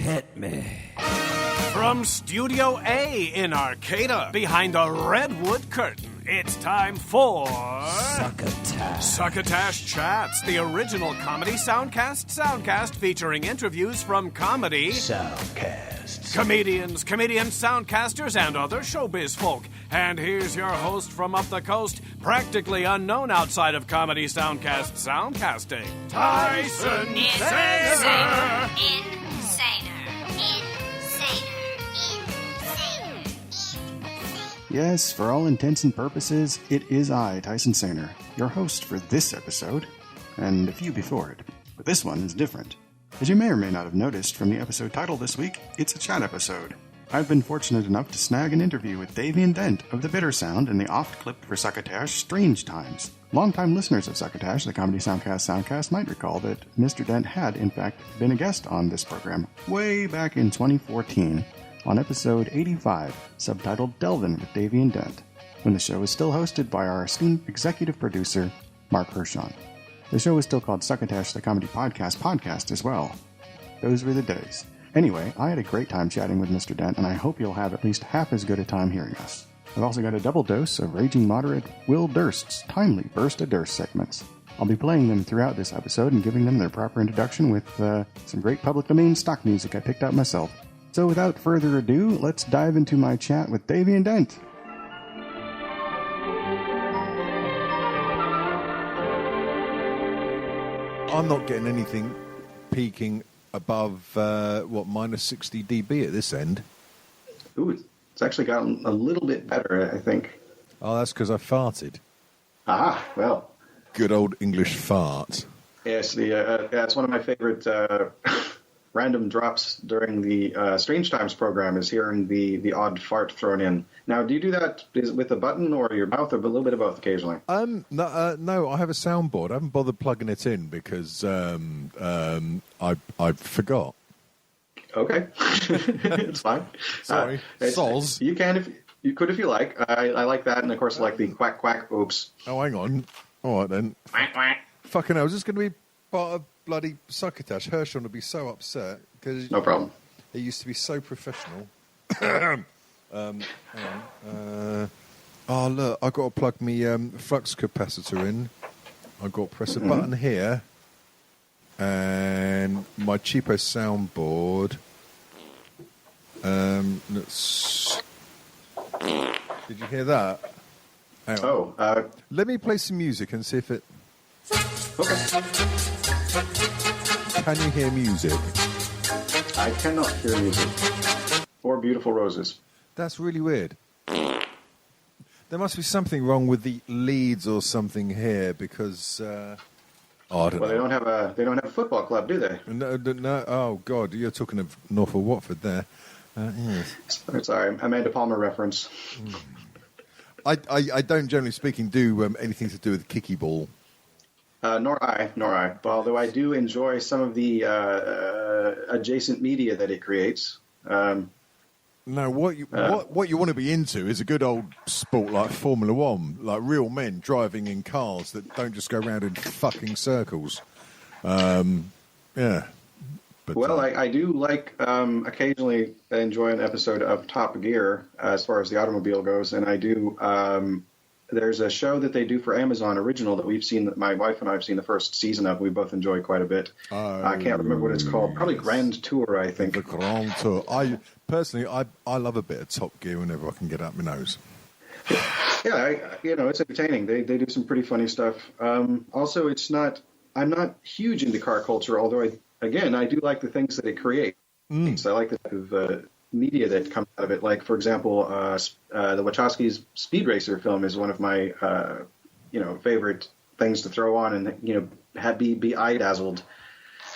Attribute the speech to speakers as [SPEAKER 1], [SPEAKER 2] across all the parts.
[SPEAKER 1] Hit me.
[SPEAKER 2] From Studio A in Arcata, behind a redwood curtain, it's time for...
[SPEAKER 1] Succotash.
[SPEAKER 2] Succotash Chats, the original Comedy Soundcast Soundcast featuring interviews from Comedy
[SPEAKER 1] Soundcast.
[SPEAKER 2] Comedians, soundcasters, and other showbiz folk. And here's your host from up the coast, practically unknown outside of Comedy Soundcast Soundcasting, Tyson Saner.
[SPEAKER 3] Yes, for all intents and purposes, it is I, Tyson Saner, your host for this episode, and a few before it. But this one is different. As you may or may not have noticed from the episode title this week, it's a chat episode. I've been fortunate enough to snag an interview with Davian Dent of The Bitter Sound and the oft-clipped-for Succotash Strange Times. Longtime listeners of Succotash, the Comedy Soundcast Soundcast, might recall that Mr. Dent had, in fact, been a guest on this program way back in 2014 on episode 85, subtitled Delvin with Davian Dent, when the show was still hosted by our esteemed executive producer, Marc Hershon. The show was still called Succotash, the Comedy Podcast as well. Those were the days. Anyway, I had a great time chatting with Mr. Dent, and I hope you'll have at least half as good a time hearing us. I've also got a double dose of raging moderate Will Durst's timely Burst of Durst segments. I'll be playing them throughout this episode and giving them their proper introduction with some great public domain stock music I picked out myself. So without further ado, let's dive into my chat with Davian Dent.
[SPEAKER 4] I'm not getting anything peaking above, minus 60 dB at this end.
[SPEAKER 3] Ooh, it's actually gotten a little bit better, I think.
[SPEAKER 4] Oh, that's because I farted.
[SPEAKER 3] Ah, well.
[SPEAKER 4] Good old English fart.
[SPEAKER 3] Yes, it's one of my favorite random drops during the Strange Times program is hearing the odd fart thrown in. Now, do you do that with a button or your mouth or a little bit of both occasionally?
[SPEAKER 4] No, I have a soundboard. I haven't bothered plugging it in because I forgot. Okay.
[SPEAKER 3] It's fine.
[SPEAKER 4] Sorry. Soz.
[SPEAKER 3] You can if you could if you like. I like that, and of course I like the quack quack oops.
[SPEAKER 4] Oh, hang on. All right then.
[SPEAKER 3] Quack quack.
[SPEAKER 4] Fucking hell, is this going to be part of bloody Succotash? Hershon would be so upset because
[SPEAKER 3] no problem.
[SPEAKER 4] He used to be so professional. Oh look, I got to plug me flux capacitor in. I got to press a button here, and my cheapo soundboard. Did you hear that? Hang on. Let me play some music and see if it.
[SPEAKER 3] Okay.
[SPEAKER 4] Can you hear music?
[SPEAKER 3] I cannot hear music. Or beautiful roses.
[SPEAKER 4] That's really weird. There must be something wrong with the leads or something here because I don't know.
[SPEAKER 3] They don't have a football club, do they?
[SPEAKER 4] No. Oh God, you're talking of North or Watford there. Yes.
[SPEAKER 3] Sorry, Amanda Palmer reference.
[SPEAKER 4] I don't, generally speaking, do anything to do with kicky ball.
[SPEAKER 3] Nor I. But although I do enjoy some of the adjacent media that it creates.
[SPEAKER 4] No, what you want to be into is a good old sport like Formula One, like real men driving in cars that don't just go around in fucking circles. Yeah. But,
[SPEAKER 3] I do like occasionally enjoy an episode of Top Gear as far as the automobile goes, and I do. There's a show that they do for Amazon Original that we've seen, that my wife and I have seen the first season of. We both enjoy quite a bit. I can't remember what it's called. Probably Grand Tour, I think.
[SPEAKER 4] The Grand Tour. Personally, I love a bit of Top Gear whenever I can get up my nose.
[SPEAKER 3] Yeah, it's entertaining. They do some pretty funny stuff. Also, I'm not huge into car culture, although I do like the things that it creates. I like the type of media that comes out of it. Like, for example, the Wachowskis' Speed Racer film is one of my, favorite things to throw on and, be eye-dazzled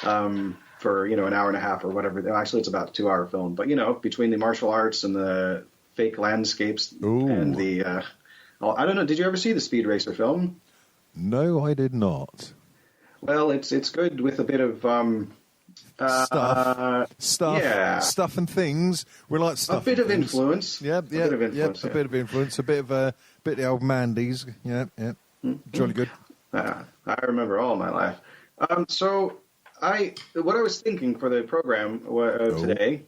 [SPEAKER 3] for, an hour and a half or whatever. Actually, it's about a 2-hour film. But, between the martial arts and the fake landscapes and the... I don't know, did you ever see the Speed Racer film?
[SPEAKER 4] No, I did not.
[SPEAKER 3] Well, it's good with a bit of...
[SPEAKER 4] stuff and things. We like stuff.
[SPEAKER 3] A bit of influence.
[SPEAKER 4] A bit of influence. A bit of the old Mandy's. Yeah. Jolly good.
[SPEAKER 3] I remember all my life. So what I was thinking for the program today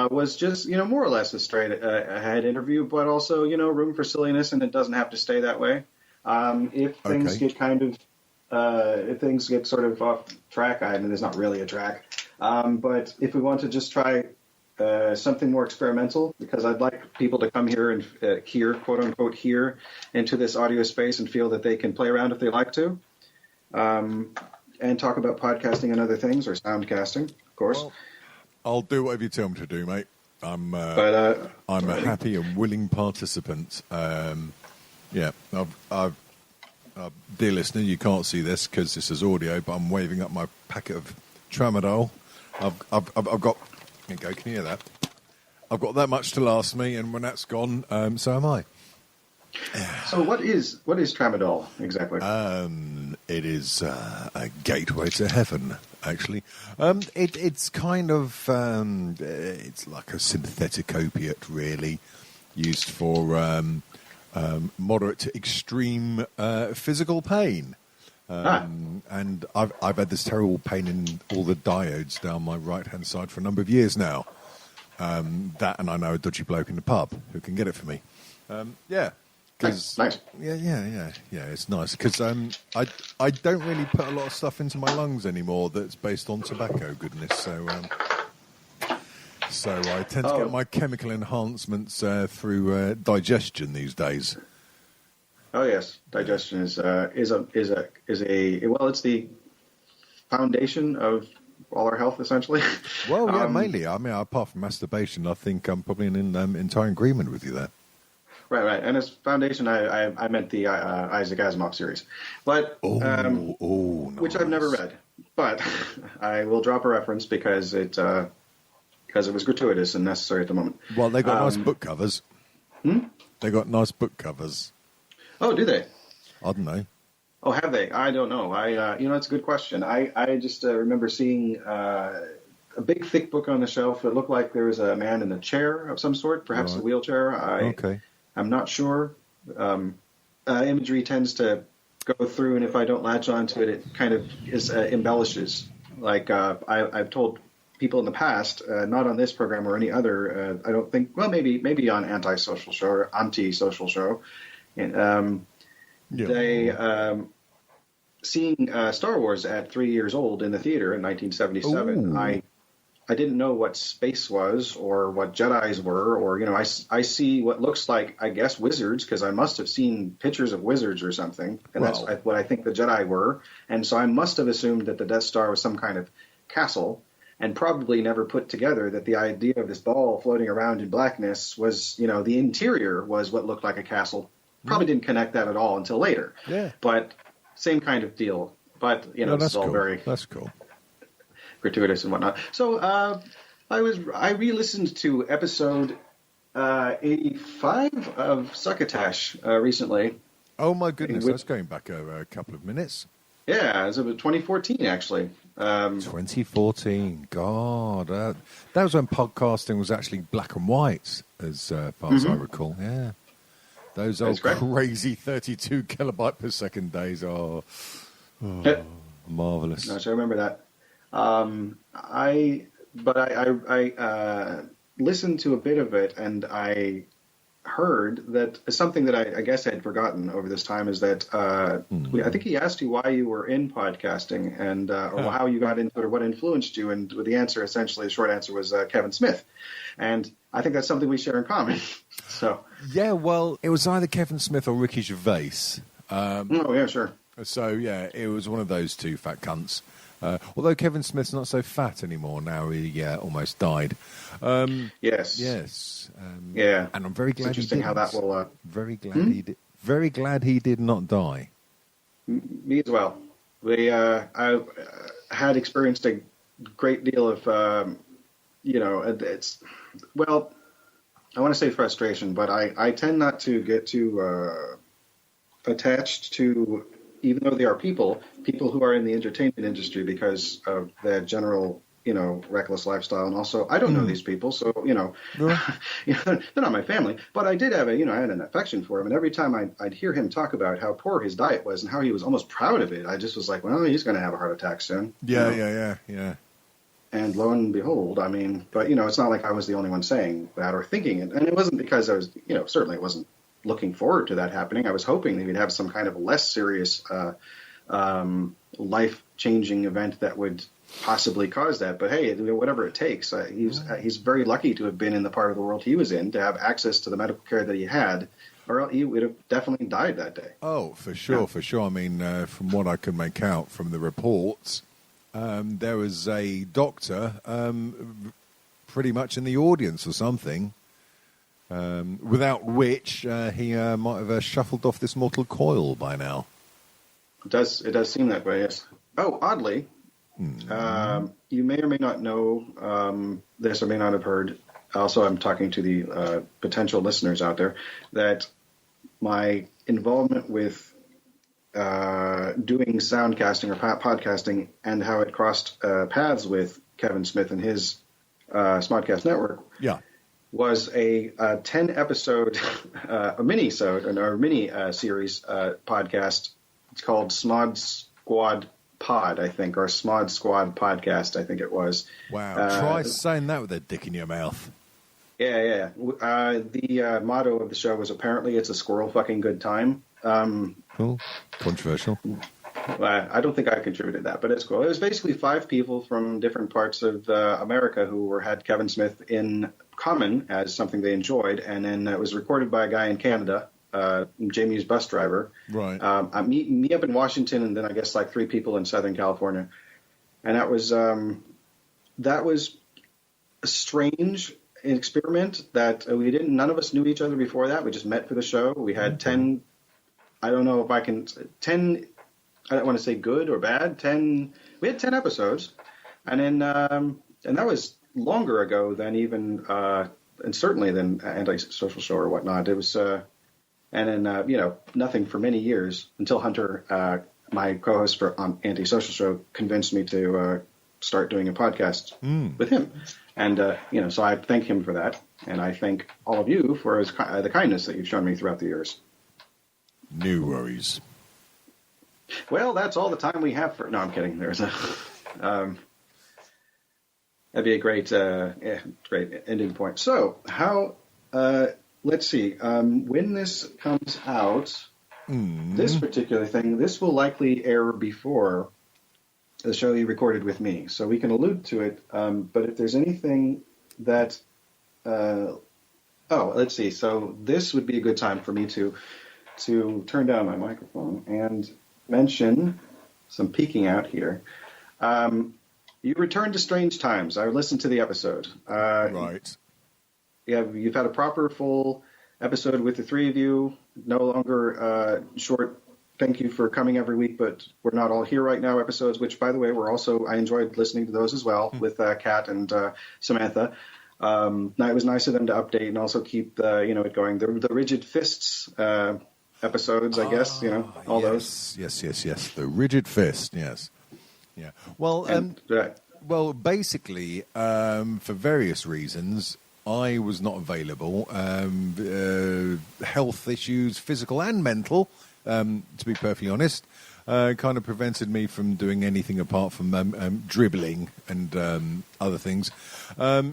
[SPEAKER 3] was just, more or less a straight ahead interview, but also, room for silliness, and it doesn't have to stay that way. If things get if things get sort of off track, I mean, there's not really a track, but if we want to just try something more experimental, because I'd like people to come here and hear, quote unquote, hear into this audio space and feel that they can play around if they like to, and talk about podcasting and other things, or soundcasting, of course.
[SPEAKER 4] Well, I'll do whatever you tell me to do, mate. I'm a happy and willing participant. Yeah, dear listener, you can't see this because this is audio, but I'm waving up my packet of tramadol. I've got. Here you go. Can you hear that? I've got that much to last me, and when that's gone, so am I.
[SPEAKER 3] So what is tramadol exactly?
[SPEAKER 4] It is a gateway to heaven. Actually, it's kind of it's like a synthetic opiate, really, used for moderate to extreme physical pain. And I've had this terrible pain in all the diodes down my right-hand side for a number of years now. That, and I know a dodgy bloke in the pub who can get it for me. Yeah.
[SPEAKER 3] Nice.
[SPEAKER 4] Yeah, it's nice. Because I don't really put a lot of stuff into my lungs anymore that's based on tobacco goodness. So I tend to get my chemical enhancements through digestion these days.
[SPEAKER 3] Oh yes, digestion is it's the foundation of all our health, essentially.
[SPEAKER 4] Well, yeah, mainly. I mean, apart from masturbation, I think I'm probably in entire agreement with you there.
[SPEAKER 3] Right. And as foundation, I meant the Isaac Asimov series, but
[SPEAKER 4] nice.
[SPEAKER 3] Which I've never read, but I will drop a reference because it was gratuitous and necessary at the moment.
[SPEAKER 4] Well, they got nice book covers. They got nice book covers.
[SPEAKER 3] Oh, do they?
[SPEAKER 4] I don't know.
[SPEAKER 3] Oh, have they? I don't know. It's a good question. I just remember seeing a big, thick book on the shelf. It looked like there was a man in a chair of some sort, perhaps a wheelchair. I'm not sure. Imagery tends to go through, and if I don't latch onto it, it kind of embellishes. Like I've told people in the past, not on this program or any other. I don't think. Well, maybe on anti-social show. And they seeing Star Wars at 3 years old in the theater in 1977. Ooh. I didn't know what space was or what Jedis were, or I see what looks like, I guess, wizards, because I must have seen pictures of wizards or something, and that's what I think the Jedi were, and so I must have assumed that the Death Star was some kind of castle, and probably never put together that the idea of this ball floating around in blackness was, the interior was what looked like a castle. Probably didn't connect that at all until later.
[SPEAKER 4] Yeah.
[SPEAKER 3] But same kind of deal. But, it's all
[SPEAKER 4] cool. That's cool.
[SPEAKER 3] Gratuitous and whatnot. So I re-listened to episode 85 of Succotash recently.
[SPEAKER 4] Oh my goodness, that's going back a couple of minutes.
[SPEAKER 3] Yeah, it was about 2014 actually.
[SPEAKER 4] 2014, God, that was when podcasting was actually black and white, as far as I recall. Yeah, those old crazy 32 kilobyte per second days are marvelous.
[SPEAKER 3] No, so I remember that. I listened to a bit of it, and I heard that something that I guess I had forgotten over this time is that I think he asked you why you were in podcasting and or how you got into it or what influenced you, and the answer, essentially, the short answer was Kevin Smith, and I think that's something we share in common. So
[SPEAKER 4] yeah, well, it was either Kevin Smith or Ricky Gervais.
[SPEAKER 3] Oh yeah, sure.
[SPEAKER 4] So yeah, it was one of those two fat cunts. Although Kevin Smith's not so fat anymore now, he almost died.
[SPEAKER 3] Yes.
[SPEAKER 4] Yeah. And I'm very glad
[SPEAKER 3] interesting
[SPEAKER 4] he didn't.
[SPEAKER 3] How that will.
[SPEAKER 4] Very glad he did. Very glad he did not die.
[SPEAKER 3] Me as well. I had experienced a great deal of, it's I want to say frustration, but I tend not to get too attached to, even though they are people who are in the entertainment industry, because of the general reckless lifestyle. And also, I don't know these people, so, they're not my family. But I did have I had an affection for him. And every time I'd hear him talk about how poor his diet was and how he was almost proud of it, I just was like, well, he's going to have a heart attack soon.
[SPEAKER 4] Yeah.
[SPEAKER 3] And lo and behold, but, it's not like I was the only one saying that or thinking it. And it wasn't because I was, certainly it wasn't looking forward to that happening. I was hoping that he'd have some kind of less serious life-changing event that would possibly cause that. But hey, whatever it takes. He's very lucky to have been in the part of the world he was in, to have access to the medical care that he had, or he would have definitely died that day.
[SPEAKER 4] Oh, for sure. From what I can make out from the reports, there was a doctor pretty much in the audience or something, without which he might have shuffled off this mortal coil by now.
[SPEAKER 3] It does seem that way, yes. Oh, oddly, you may or may not know this or may not have heard. Also, I'm talking to the potential listeners out there that my involvement with doing soundcasting or podcasting and how it crossed paths with Kevin Smith and his Smodcast Network was a 10-episode a mini-sode or mini series podcast. It's called Smod Squad Pod, I think, or Smod Squad Podcast, I think it was.
[SPEAKER 4] Wow. Try saying that with a dick in your mouth.
[SPEAKER 3] Yeah. The motto of the show was apparently it's a squirrel fucking good time.
[SPEAKER 4] Cool. Controversial.
[SPEAKER 3] I don't think I contributed that, but it's cool. It was basically 5 people from different parts of America who had Kevin Smith in common as something they enjoyed, and then it was recorded by a guy in Canada, Jamie's bus driver.
[SPEAKER 4] Right.
[SPEAKER 3] Me up in Washington, and then I guess like 3 people in Southern California, and that was a strange experiment that none of us knew each other before that. We just met for the show. We had 10. I don't know if I can 10. I don't want to say good or bad. We had 10 episodes, and then and that was longer ago than even and certainly than Antisocial Show or whatnot. It was and then nothing for many years until Hunter, my co-host for Antisocial Show, convinced me to start doing a podcast with him, and so I thank him for that, and I thank all of you for the kindness that you've shown me throughout the years.
[SPEAKER 4] No worries.
[SPEAKER 3] Well, that's all the time we have for. No, I'm kidding. There's a. That'd be a great ending point. So, how? Let's see. When this comes out, this particular thing, this will likely air before the show you recorded with me, so we can allude to it. But if there's anything that, let's see. So this would be a good time for me to turn down my microphone and mention some peeking out here. You returned to Strange Times. I listened to the episode.
[SPEAKER 4] Right.
[SPEAKER 3] Yeah, you've had a proper full episode with the 3 of you. No longer short. Thank you for coming every week, but we're not all here right now episodes. Which, by the way, I enjoyed listening to those as well with Kat and Samantha. It was nice of them to update and also keep it going. The Rigid Fists episodes, I guess, all those.
[SPEAKER 4] Yes. The Rigid Fist, yes. Yeah. Well, basically, for various reasons, I was not available. Health issues, physical and mental, to be perfectly honest, kind of prevented me from doing anything apart from dribbling and other things. A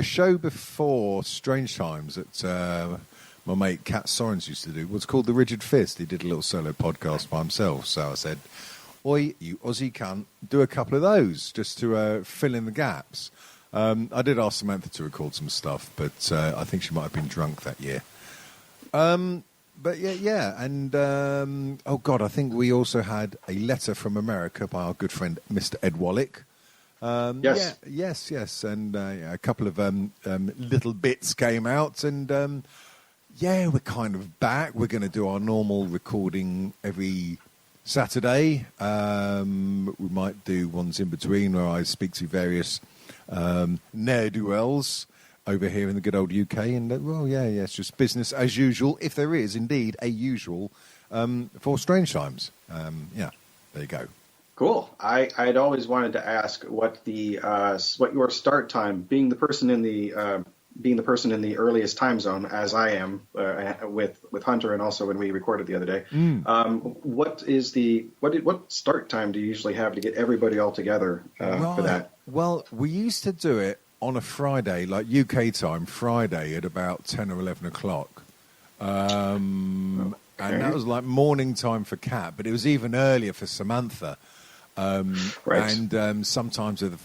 [SPEAKER 4] show before Strange Times that my mate Kat Sorens used to do was called The Rigid Fist. He did a little solo podcast by himself. So I said, oi, you Aussie cunt, do a couple of those just to fill in the gaps. I did ask Samantha to record some stuff, but I think she might have been drunk that year. But yeah, and I think we also had a letter from America by our good friend Mr. Ed Wallach.
[SPEAKER 3] Yes,
[SPEAKER 4] and a couple of little bits came out, and we're kind of back. We're going to do our normal recording every Saturday. We might do ones in between where I speak to various ne'er-do-wells over here in the good old UK, and it's just business as usual, if there is indeed a usual for Strange Times. There you go.
[SPEAKER 3] Cool. I'd always wanted to ask what your start time, being the person in the earliest time zone, as I am with Hunter, and also when we recorded the other day. What start time do you usually have to get everybody all together for that?
[SPEAKER 4] Well, we used to do it on a Friday, like UK time, Friday at about 10 or 11 o'clock. And that was like morning time for Kat, but it was even earlier for Samantha.
[SPEAKER 3] Right.
[SPEAKER 4] And sometimes with the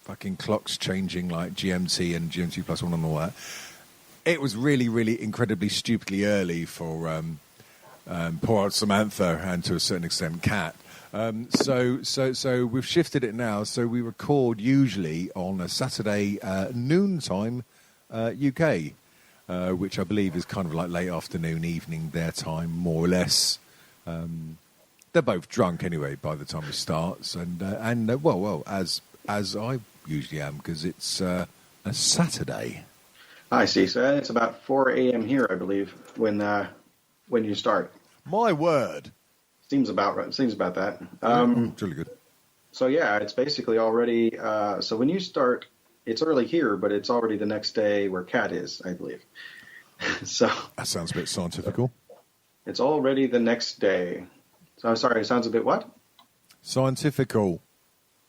[SPEAKER 4] fucking clocks changing, like GMT and GMT plus one and all that, it was really, really incredibly stupidly early for poor old Samantha and to a certain extent Kat. So we've shifted it now. So we record usually on a Saturday noontime UK, which I believe is kind of like late afternoon, evening their time, more or less. They're both drunk anyway by the time it starts, and as I usually am, because it's a Saturday.
[SPEAKER 3] I see. So it's about 4 a.m. here, I believe, when you start.
[SPEAKER 4] My word.
[SPEAKER 3] Seems about right. Seems about that.
[SPEAKER 4] It's really good.
[SPEAKER 3] So yeah, it's basically already. So when you start, it's early here, but it's already the next day where Kat is, I believe. So
[SPEAKER 4] that sounds a bit scientifical.
[SPEAKER 3] It's already the next day. So I'm sorry. It sounds a bit what?
[SPEAKER 4] Scientifical.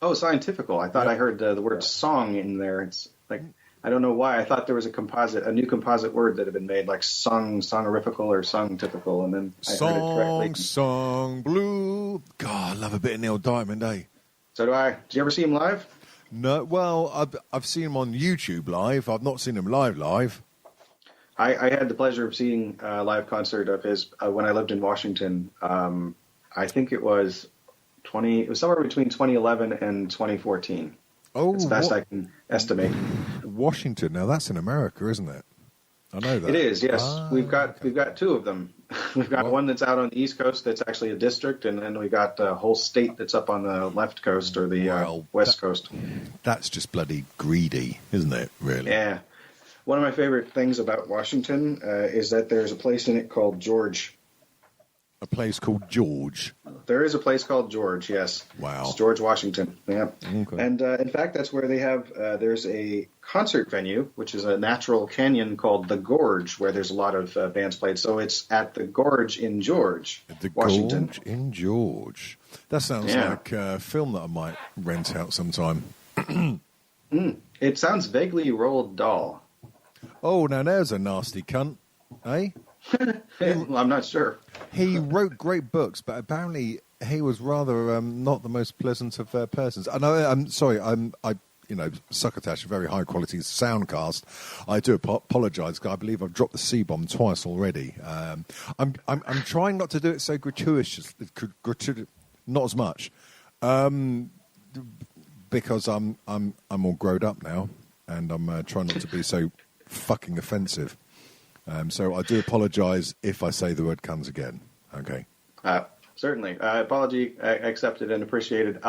[SPEAKER 3] Oh, scientifical. I thought I heard the word song in there. It's like, I don't know why. I thought there was a new composite word that had been made, like songorifical or song-typical, and then I heard it correctly.
[SPEAKER 4] Song, blue. God, I love a bit of Neil Diamond, eh?
[SPEAKER 3] So do I. Did you ever see him live?
[SPEAKER 4] No, well, I've seen him on YouTube live. I've not seen him live.
[SPEAKER 3] I had the pleasure of seeing a live concert of his when I lived in Washington. I think it was somewhere between 2011 and 2014.
[SPEAKER 4] Oh,
[SPEAKER 3] as best I can estimate.
[SPEAKER 4] Washington. Now that's in America, isn't it? I know that.
[SPEAKER 3] It is. Yes, we've got two of them. We've got one that's out on the East Coast that's actually a district, and then we got a whole state that's up on the left coast or the West Coast.
[SPEAKER 4] That's just bloody greedy, isn't it? Really?
[SPEAKER 3] Yeah. One of my favorite things about Washington is that there's a place in it called George.
[SPEAKER 4] A place called George?
[SPEAKER 3] There is a place called George, yes.
[SPEAKER 4] Wow.
[SPEAKER 3] It's George, Washington. Yeah.
[SPEAKER 4] Okay.
[SPEAKER 3] And in fact, that's where they have, there's a concert venue, which is a natural canyon called the Gorge, where there's a lot of bands played. So it's at the Gorge in George, Washington.
[SPEAKER 4] Gorge in George. That sounds like a film that I might rent out sometime.
[SPEAKER 3] It sounds vaguely Roald Dahl.
[SPEAKER 4] Oh, now there's a nasty cunt, eh?
[SPEAKER 3] Well, I'm not sure.
[SPEAKER 4] He wrote great books, but apparently he was rather not the most pleasant of persons. I know. I'm sorry. Succotash, a very high quality soundcast. I do apologise, because I believe I've dropped the C-bomb twice already. I'm trying not to do it so gratuitous, not as much, because I'm all grown up now, and I'm trying not to be so fucking offensive. So I do apologise if I say the word "cunts" again. Okay.
[SPEAKER 3] Certainly. Apology accepted and appreciated.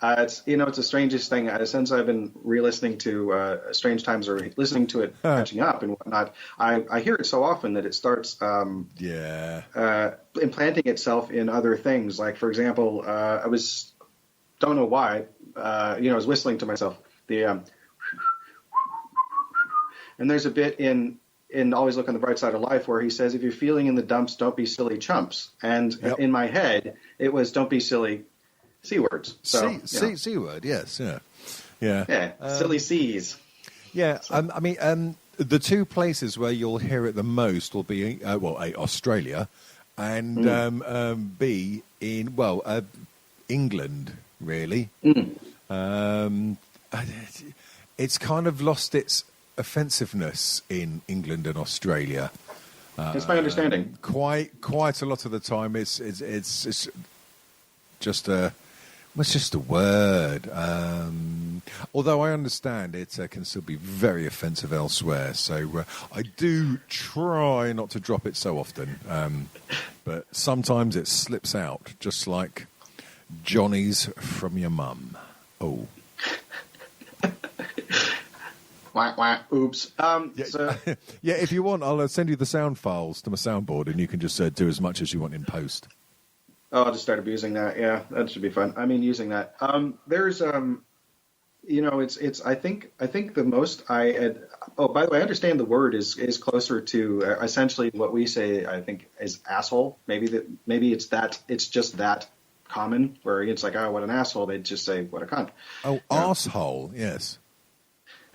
[SPEAKER 3] It's the strangest thing. Since I've been re-listening to Strange Times or listening to it catching up and whatnot, I hear it so often that it starts implanting itself in other things. Like, for example, don't know why, I was whistling to myself. And there's a bit in Always Look on the Bright Side of Life where he says, if you're feeling in the dumps, don't be silly chumps. And in my head, it was don't be silly C words. So,
[SPEAKER 4] C word, yes, yeah.
[SPEAKER 3] Silly C's.
[SPEAKER 4] Yeah, the two places where you'll hear it the most will be, A, Australia, and B, in, England, really. It's kind of lost its offensiveness in England and Australia.
[SPEAKER 3] That's my understanding.
[SPEAKER 4] Quite a lot of the time, it's just a word. Although I understand it can still be very offensive elsewhere, so I do try not to drop it so often. But sometimes it slips out, just like Johnny's from your mum. Oh.
[SPEAKER 3] Wah, wah, oops.
[SPEAKER 4] If you want, I'll send you the sound files to my soundboard, and you can just do as much as you want in post.
[SPEAKER 3] Oh, I'll just start abusing that. Yeah, that should be fun. I mean, using that. There's it's. I think the most I had. Oh, by the way, I understand the word is closer to essentially what we say. I think is asshole. Maybe it's just that common where it's like, oh, what an asshole. They'd just say what a cunt.
[SPEAKER 4] Oh, arsehole. Yes.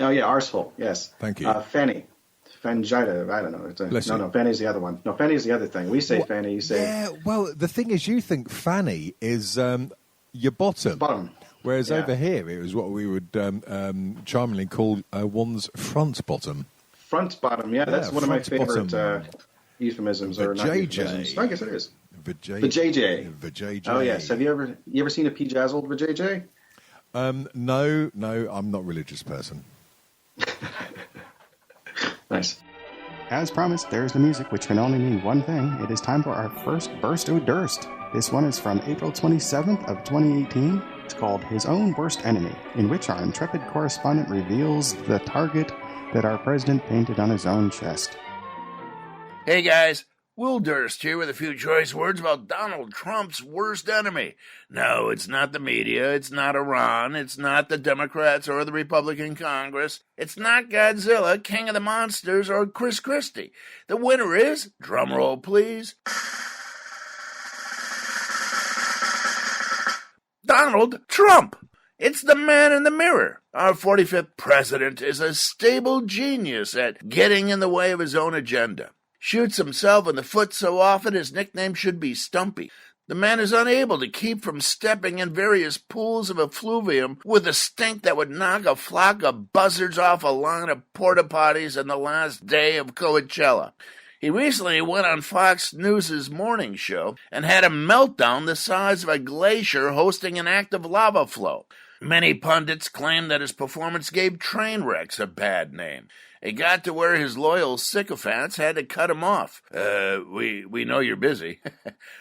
[SPEAKER 3] Oh yeah, arsehole. Yes.
[SPEAKER 4] Thank you.
[SPEAKER 3] Fanny. Fangita, I don't know. No, fanny's the other one. No, fanny's the other thing. We say fanny, you say...
[SPEAKER 4] Yeah, well, the thing is, you think fanny is your bottom.
[SPEAKER 3] Bottom.
[SPEAKER 4] Whereas over here, it was what we would charmingly call one's front bottom.
[SPEAKER 3] Front bottom, yeah. That's one of my favorite euphemisms. Or not euphemisms. I guess it is. Vajayjay.
[SPEAKER 4] Vajayjay.
[SPEAKER 3] Oh, yes. Have you ever seen a P-Jazzled Vajayjay?
[SPEAKER 4] No, I'm not a religious person.
[SPEAKER 3] Nice. As promised, there's the music, which can only mean one thing. It is time for our first Burst O' Durst. This one is from April 27th of 2018. It's called His Own Worst Enemy, in which our intrepid correspondent reveals the target that our president painted on his own chest.
[SPEAKER 5] Hey guys, Will Durst here with a few choice words about Donald Trump's worst enemy. No, it's not the media, it's not Iran, it's not the Democrats or the Republican Congress, it's not Godzilla, King of the Monsters, or Chris Christie. The winner is, drumroll please, Donald Trump. It's the man in the mirror. Our 45th president is a stable genius at getting in the way of his own agenda. Shoots himself in the foot so often his nickname should be Stumpy. The man is unable to keep from stepping in various pools of effluvium with a stink that would knock a flock of buzzards off a line of porta potties on the last day of Coachella. He recently went on Fox News' morning show and had a meltdown the size of a glacier hosting an active lava flow. Many pundits claim that his performance gave train wrecks a bad name. It got to where his loyal sycophants had to cut him off. We know you're busy.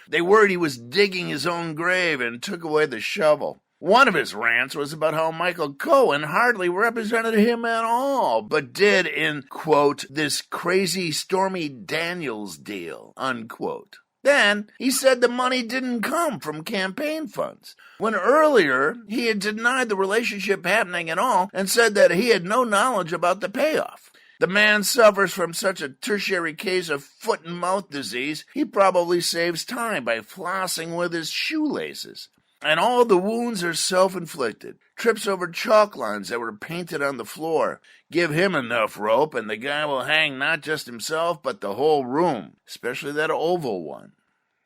[SPEAKER 5] They worried he was digging his own grave and took away the shovel. One of his rants was about how Michael Cohen hardly represented him at all, but did in, quote, this crazy Stormy Daniels deal, unquote. Then he said the money didn't come from campaign funds, when earlier he had denied the relationship happening at all and said that he had no knowledge about the payoff. The man suffers from such a tertiary case of foot and mouth disease, he probably saves time by flossing with his shoelaces. And all the wounds are self-inflicted. Trips over chalk lines that were painted on the floor. Give him enough rope and the guy will hang not just himself, but the whole room, especially that oval one.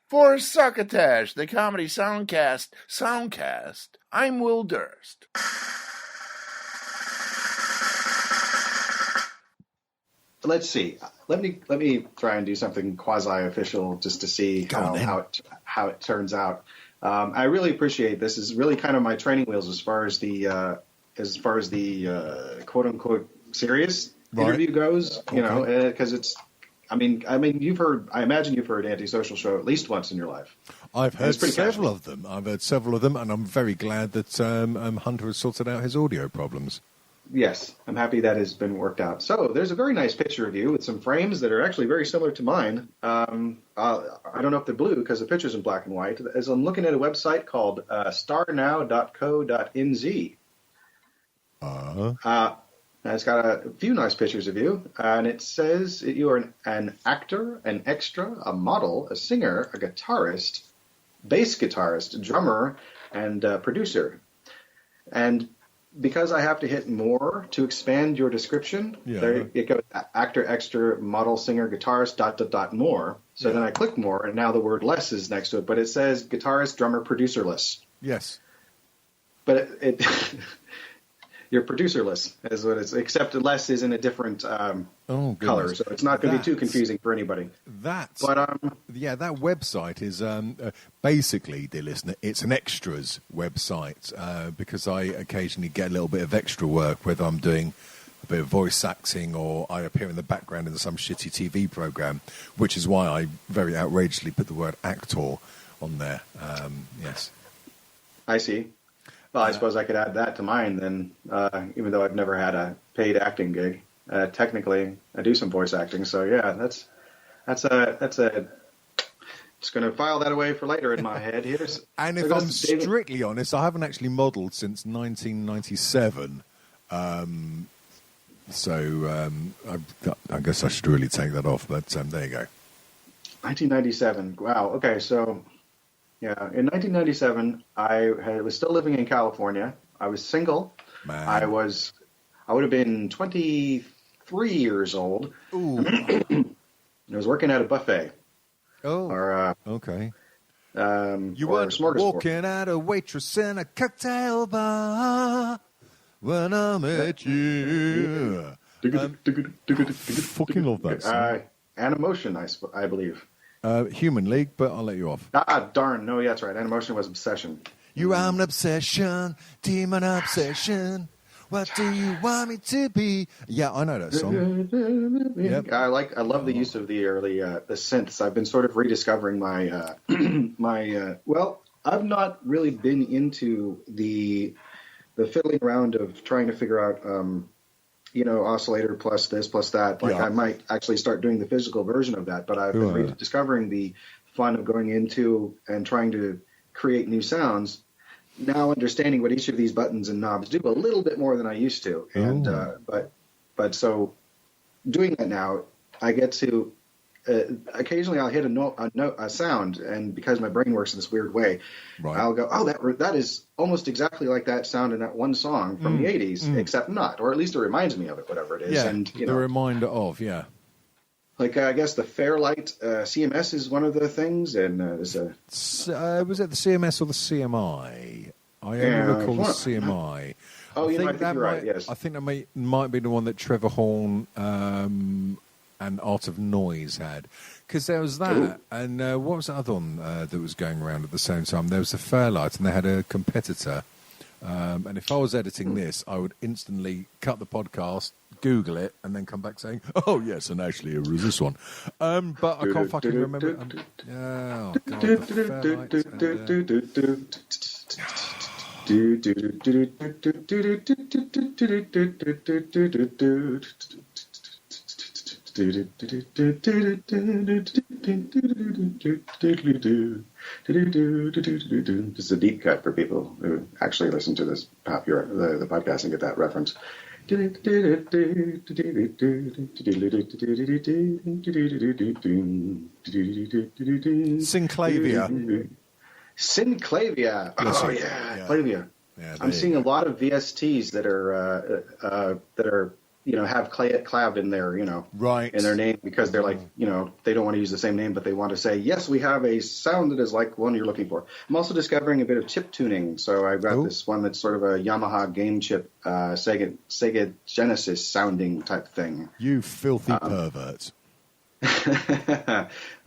[SPEAKER 5] For Succotash, the Comedy Soundcast Soundcast, I'm Will Durst.
[SPEAKER 3] Let's see. Let me try and do something quasi-official just to see how it turns out. I really appreciate this. Is really kind of my training wheels as far as the quote unquote serious interview goes. You know, because it's. I mean, I imagine you've heard Antisocial Show at least once in your life.
[SPEAKER 4] I've heard several of them. And I'm very glad that Hunter has sorted out his audio problems.
[SPEAKER 3] Yes, I'm happy that has been worked out. So there's a very nice picture of you with some frames that are actually very similar to mine. I don't know if they're blue because the picture's in black and white. As I'm looking at a website called starnow.co.nz. It's got a few nice pictures of you, and it says you are an actor, an extra, a model, a singer, a guitarist, bass guitarist, drummer, and producer. And because I have to hit more to expand your description, there it goes actor, extra, model, singer, guitarist, ... more. So then I click more, and now the word less is next to it. But it says guitarist, drummer, producer-less.
[SPEAKER 4] Yes.
[SPEAKER 3] But it you're producer-less is what it's, except less is in a different color. So it's not going to be too confusing for anybody.
[SPEAKER 4] That website is basically, dear listener, it's an extras website because I occasionally get a little bit of extra work, whether I'm doing a bit of voice acting or I appear in the background in some shitty TV program, which is why I very outrageously put the word actor on there. Yes.
[SPEAKER 3] I see. Well, I suppose I could add that to mine then, even though I've never had a paid acting gig. Technically, I do some voice acting, so yeah, that's a just going to file that away for later in my head.
[SPEAKER 4] And if I'm strictly honest, I haven't actually modelled since 1997. I guess I should really take that off, but there you go.
[SPEAKER 3] 1997. Wow. Okay, so yeah, in 1997, I was still living in California. I was single.
[SPEAKER 4] Man.
[SPEAKER 3] I would have been 23 years old.
[SPEAKER 4] Ooh.
[SPEAKER 3] I was working at a buffet.
[SPEAKER 4] Oh.
[SPEAKER 3] Or,
[SPEAKER 4] okay.
[SPEAKER 3] You
[SPEAKER 4] were walking at a waitress in a cocktail bar when I met you. Fucking love that song.
[SPEAKER 3] Animotion, I believe.
[SPEAKER 4] Human League, but I'll let you off.
[SPEAKER 3] Ah, darn. No, yeah, that's right. Animotion was Obsession.
[SPEAKER 4] You are an obsession, demon obsession. What do you want me to be? Yeah, I know that song. Yep.
[SPEAKER 3] I love the use of the early the synths. I've been sort of rediscovering my well, I've not really been into the fiddling around of trying to figure out oscillator plus this plus that. Like, I might actually start doing the physical version of that, but I've been rediscovering the fun of going into and trying to create new sounds. Now understanding what each of these buttons and knobs do a little bit more than I used to, and but so doing that now, I get to occasionally I'll hit a sound, and because my brain works in this weird way, I'll go, oh, that is almost exactly like that sound in that one song from the 80s, except not, or at least it reminds me of it, whatever it is.
[SPEAKER 4] Yeah,
[SPEAKER 3] and
[SPEAKER 4] the reminder of, yeah.
[SPEAKER 3] Like, I guess the Fairlight CMS is one of the things, and there's a...
[SPEAKER 4] was it the CMS or the CMI? I only recall the CMI.
[SPEAKER 3] Oh, you might be right, yes.
[SPEAKER 4] I think that might be the one that Trevor Horn and Art of Noise had. Because there was that, and what was the other one that was going around at the same time? There was the Fairlight, and they had a competitor. And if I was editing this, I would instantly cut the podcast, Google it, and then come back saying, oh, yes, and actually it was this one. But I can't fucking remember. Oh, God, the Fairlight.
[SPEAKER 3] This is a deep cut for people who actually listen to this the podcast and get that reference. Synclavia. Oh yeah, Clavia. Yeah, I'm seeing a lot of VSTs that are have clav in their in their name, because they're like they don't want to use the same name, but they want to say, yes, we have a sound that is like one you're looking for. I'm also discovering a bit of chip tuning, so I've got this one that's sort of a Yamaha game chip, Sega Genesis sounding type thing.
[SPEAKER 4] You filthy pervert.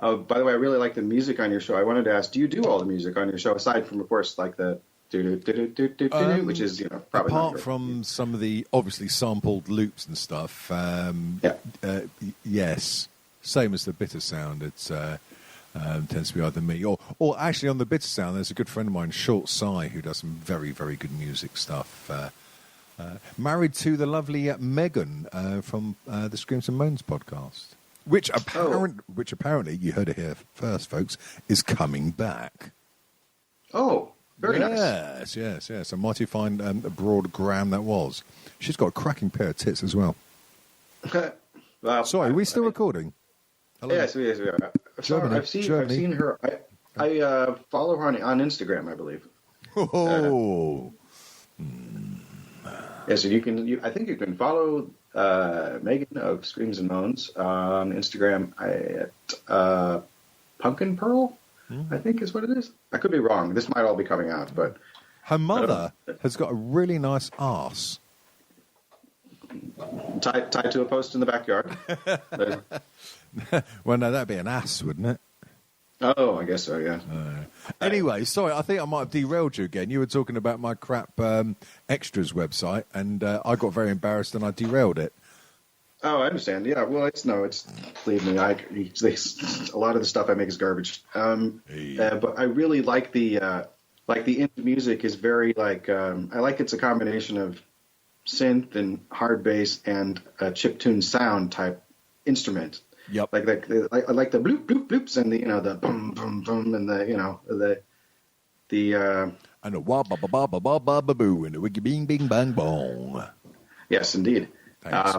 [SPEAKER 3] Oh, by the way, I really like the music on your show. I wanted to ask, do you do all the music on your show aside from, of course, like the which is probably
[SPEAKER 4] apart from some of the obviously sampled loops and stuff? Yes, same as the bitter sound. It tends to be either me or actually on the bitter sound. There's a good friend of mine, Short Sai, who does some very, very good music stuff. Married to the lovely Megan from the Screams and Moans podcast, which apparently you heard it here first, folks, is coming back.
[SPEAKER 3] Oh. Very nice.
[SPEAKER 4] Yes. A mighty fine broad gram that was. She's got a cracking pair of tits as well.
[SPEAKER 3] Well,
[SPEAKER 4] sorry, are we still recording?
[SPEAKER 3] Hello? Yes, we are. Sorry, I've seen her. I follow her on Instagram, I believe.
[SPEAKER 4] Oh.
[SPEAKER 3] Yeah, so you can. I think you can follow Megan of Screams and Moans on Instagram at Pumpkin Pearl. I think is what it is. I could be wrong. This might all be coming out, but
[SPEAKER 4] her mother has got a really nice arse.
[SPEAKER 3] Tied to a post in the backyard.
[SPEAKER 4] Well, no, that'd be an ass, wouldn't it?
[SPEAKER 3] Oh, I guess so, yeah.
[SPEAKER 4] Anyway, sorry, I think I might have derailed you again. You were talking about my crap extras website, and I got very embarrassed and I derailed it.
[SPEAKER 3] Oh, I understand. Yeah, well, believe me, a lot of the stuff I make is garbage. But I really like the indie music is very I like it's a combination of synth and hard bass and a chiptune sound type instrument.
[SPEAKER 4] Yep.
[SPEAKER 3] Like the bloop bloop bloops and the boom boom boom and the
[SPEAKER 4] and a wah ba ba ba ba ba ba ba boo and a wiggy bing bing bang bong.
[SPEAKER 3] Yes, indeed.
[SPEAKER 4] Thanks.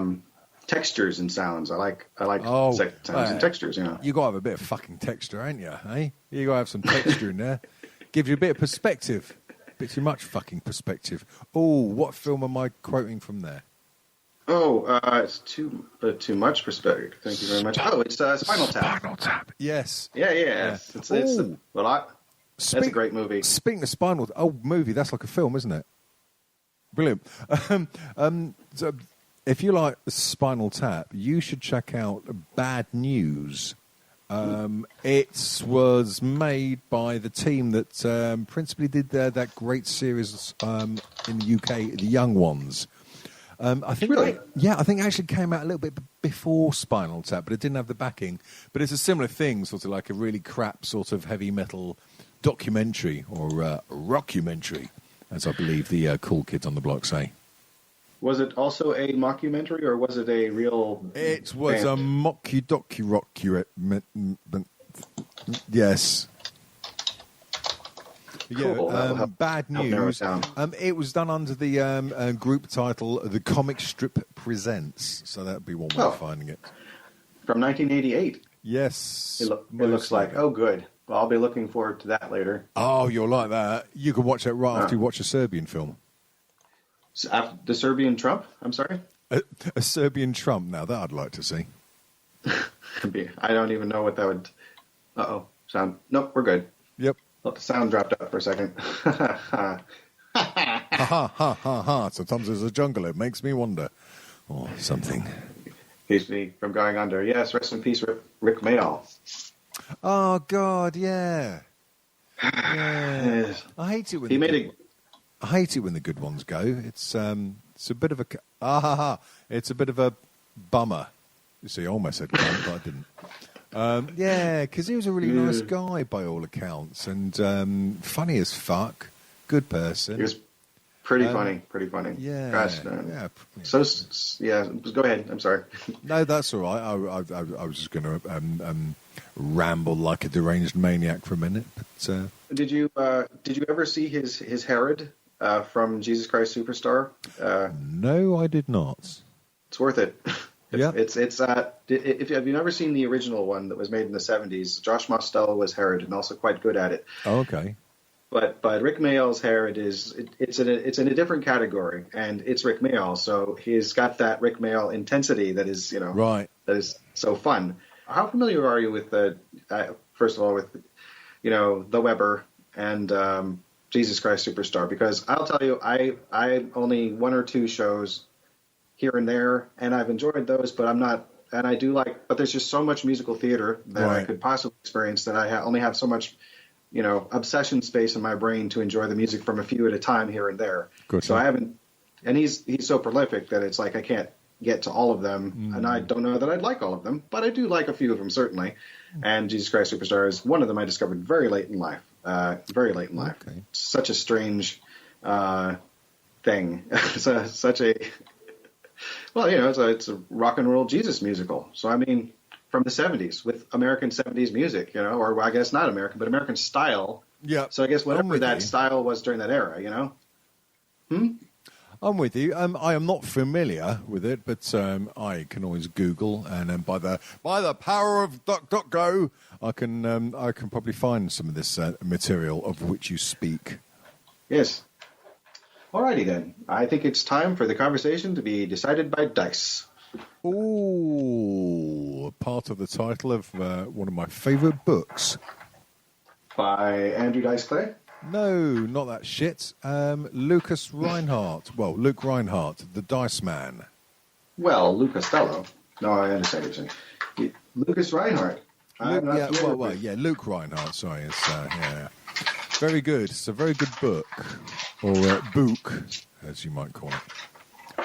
[SPEAKER 3] Textures and sounds. I like
[SPEAKER 4] Oh,
[SPEAKER 3] sounds and textures.
[SPEAKER 4] You got to have a bit of fucking texture, ain't you? Eh? You got to have some texture in there. Gives you a bit of perspective. Bit too much fucking perspective. Oh, what film am I quoting from there?
[SPEAKER 3] Oh, it's too much perspective. Thank you very much. Oh, it's Spinal Tap.
[SPEAKER 4] Spinal Tap. Yes.
[SPEAKER 3] Yeah. That's a great movie.
[SPEAKER 4] Speaking of Spinal, movie. That's like a film, isn't it? Brilliant. So if you like Spinal Tap, you should check out Bad News. It was made by the team that principally did that great series in the UK, The Young Ones. I think
[SPEAKER 3] Really?
[SPEAKER 4] I think it actually came out a little bit before Spinal Tap, but it didn't have the backing. But it's a similar thing, sort of like a really crap sort of heavy metal documentary or rockumentary, as I believe the cool kids on the block say.
[SPEAKER 3] Was it also a mockumentary, or was it a real?
[SPEAKER 4] It was
[SPEAKER 3] band?
[SPEAKER 4] a mocky-docu-rocku. Yes.
[SPEAKER 3] Cool.
[SPEAKER 4] Yeah, Bad News. It was done under the group title The Comic Strip Presents, so that would be one way of finding it.
[SPEAKER 3] From 1988.
[SPEAKER 4] Yes.
[SPEAKER 3] It looks like. Oh, good. Well, I'll be looking forward to that later.
[SPEAKER 4] Oh, you'll like that. You can watch that right after you watch a Serbian film.
[SPEAKER 3] The Serbian Trump? I'm sorry?
[SPEAKER 4] A Serbian Trump. Now, that I'd like to see.
[SPEAKER 3] I don't even know what that would... Uh-oh. Sound... Nope, we're good.
[SPEAKER 4] Yep.
[SPEAKER 3] Well, the sound dropped out for a second.
[SPEAKER 4] Ha ha ha ha ha. Sometimes there's a jungle. It makes me wonder. Or something.
[SPEAKER 3] Keeps me from going under. Yes, rest in peace, Rick Mayall.
[SPEAKER 4] Oh, God, yeah. Yeah. I hate it when I hate it when the good ones go. It's a bit of a it's a bit of a bummer. You see, I almost said cunt, but I didn't. Yeah, because he was a really nice guy by all accounts, and funny as fuck, good person.
[SPEAKER 3] He was pretty funny.
[SPEAKER 4] Yeah.
[SPEAKER 3] Gosh,
[SPEAKER 4] yeah.
[SPEAKER 3] So yeah, go ahead. I'm sorry.
[SPEAKER 4] No, that's all right. I was just going to ramble like a deranged maniac for a minute. But
[SPEAKER 3] did you ever see his Herod from Jesus Christ Superstar?
[SPEAKER 4] No, I did not.
[SPEAKER 3] It's worth it.
[SPEAKER 4] Yeah.
[SPEAKER 3] If have you never seen the original one that was made in the 70s? Josh Mostel was Herod and also quite good at it.
[SPEAKER 4] Oh, okay.
[SPEAKER 3] But Rick Mayall's Herod it's in a different category, and it's Rick Mayall, so he's got that Rick Mayall intensity that is
[SPEAKER 4] right.
[SPEAKER 3] That is so fun. How familiar are you with first of all with the Weber and Jesus Christ Superstar? Because I'll tell you, I only one or two shows here and there, and I've enjoyed those, but I'm not, and I do like, but there's just so much musical theater that I could possibly experience that I only have so much, obsession space in my brain to enjoy the music from a few at a time here and there. Good. So I haven't, and he's so prolific that it's like I can't get to all of them, and I don't know that I'd like all of them, but I do like a few of them certainly. And Jesus Christ Superstar is one of them I discovered very late in life. Okay. Such a strange thing. Such a well, it's a rock and roll Jesus musical. So I mean, from the 70s with American 70s music, or I guess not American, but American style. Yeah. So I guess whatever that style was during that era,
[SPEAKER 4] I'm with you. I am not familiar with it, but I can always Google, and then by the power of DuckDuckGo, I can probably find some of this material of which you speak.
[SPEAKER 3] Yes. Alrighty then. I think it's time for the conversation to be decided by dice.
[SPEAKER 4] Ooh, part of the title of one of my favourite books.
[SPEAKER 3] By Andrew Dice Clay?
[SPEAKER 4] No, not that shit. Lucas Reinhardt. Well, Luke Reinhardt, the Dice Man.
[SPEAKER 3] Well, Luke Costello. No, I understand what you're saying. Lucas Reinhardt.
[SPEAKER 4] Luke Reinhardt. Sorry, it's yeah. Very good. It's a very good book, or book, as you might call it.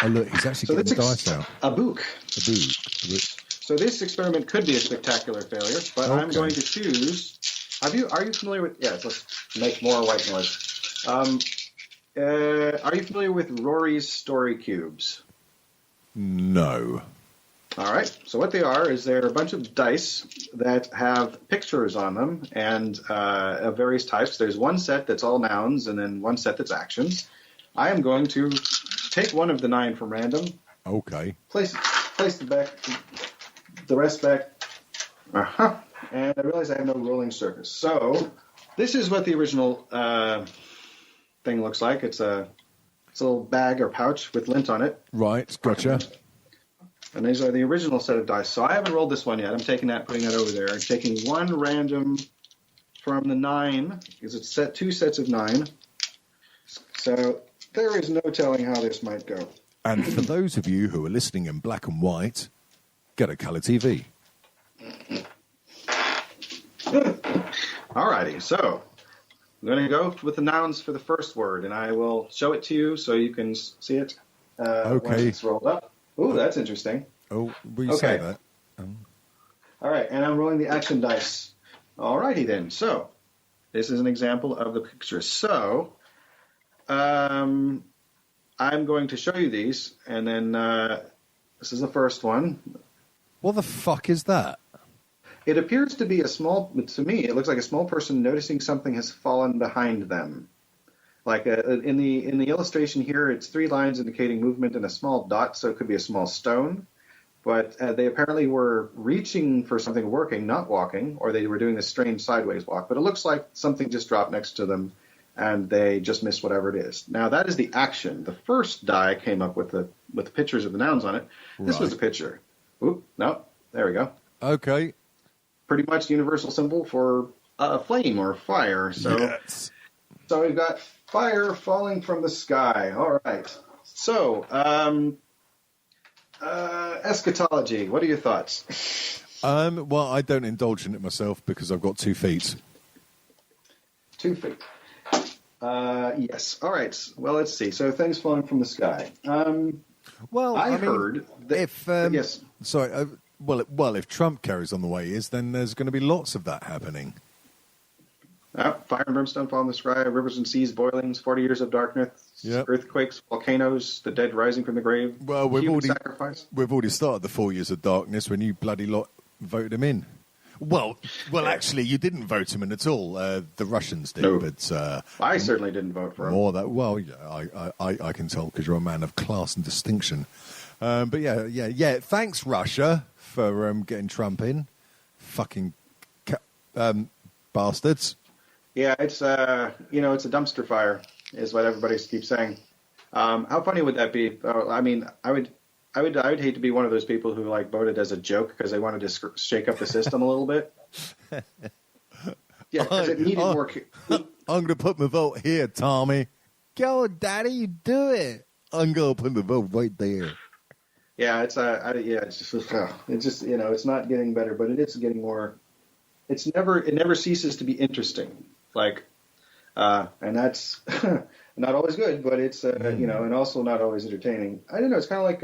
[SPEAKER 4] Oh, look, he's actually getting the dice out.
[SPEAKER 3] A book.
[SPEAKER 4] A book.
[SPEAKER 3] So this experiment could be a spectacular failure, but I'm going to choose. Are you familiar with? Yeah, let's make more white noise. Are you familiar with Rory's Story Cubes?
[SPEAKER 4] No.
[SPEAKER 3] All right. So what they are is they're a bunch of dice that have pictures on them and of various types. There's one set that's all nouns and then one set that's actions. I am going to take one of the 9 from random.
[SPEAKER 4] Okay.
[SPEAKER 3] Place the rest back. And I realize I have no rolling surface. So this is what the original thing looks like. It's a little bag or pouch with lint on it.
[SPEAKER 4] Right. Gotcha.
[SPEAKER 3] And these are the original set of dice. So I haven't rolled this one yet. I'm taking that, putting that over there, and taking one random from the 9, because it's 2 sets of 9. So there is no telling how this might go.
[SPEAKER 4] And for those of you who are listening in black and white, get a colour TV.
[SPEAKER 3] Alrighty, so I'm going to go with the nouns for the first word, and I will show it to you so you can see it once it's rolled up. Ooh, that's interesting.
[SPEAKER 4] Oh, will you say that?
[SPEAKER 3] All right, and I'm rolling the action dice. Alrighty then. So this is an example of the picture. So I'm going to show you these, and then this is the first one.
[SPEAKER 4] What the fuck is that?
[SPEAKER 3] It appears to be to me, it looks like a small person noticing something has fallen behind them. Like in the illustration here, it's 3 lines indicating movement and a small dot, so it could be a small stone. But they apparently were reaching for something working, not walking, or they were doing this strange sideways walk. But it looks like something just dropped next to them, and they just missed whatever it is. Now, that is the action. The first die came up with the pictures of the nouns on it. This was a picture. Oop, no, there we go.
[SPEAKER 4] Okay.
[SPEAKER 3] Pretty much the universal symbol for flame or fire. So,
[SPEAKER 4] yes.
[SPEAKER 3] So we've got fire falling from the sky. All right. So, eschatology. What are your thoughts?
[SPEAKER 4] Well, I don't indulge in it myself because I've got 2 feet.
[SPEAKER 3] 2 feet. Yes. All right. Well, let's see. So things falling from the sky.
[SPEAKER 4] Well,
[SPEAKER 3] I heard that
[SPEAKER 4] if
[SPEAKER 3] yes.
[SPEAKER 4] Sorry. Well, if Trump carries on the way he is, then there's going to be lots of that happening.
[SPEAKER 3] Fire and brimstone fall in the sky, rivers and seas boiling, 40 years of darkness, earthquakes, volcanoes, the dead rising from the grave.
[SPEAKER 4] Well, we've
[SPEAKER 3] sacrifice.
[SPEAKER 4] already started the 4 years of darkness when you bloody lot voted him in. Well, actually, you didn't vote him in at all. The Russians did,
[SPEAKER 3] no.
[SPEAKER 4] But
[SPEAKER 3] I certainly didn't vote for him.
[SPEAKER 4] More that. Well, yeah, I can tell because you're a man of class and distinction. But yeah. Thanks, Russia, for getting Trump in. Fucking bastards.
[SPEAKER 3] Yeah, it's it's a dumpster fire, is what everybody keeps saying. How funny would that be? I mean, I would hate to be one of those people who voted as a joke because they wanted to shake up the system a little bit. Yeah, because it needed more.
[SPEAKER 4] I'm going to put my vote here, Tommy. Go, Daddy, you do it. I'm going to put my vote right there.
[SPEAKER 3] Yeah, it's just it's not getting better, but it is getting more. It never ceases to be interesting. And that's not always good, but it's and also not always entertaining. I don't know. It's kind of like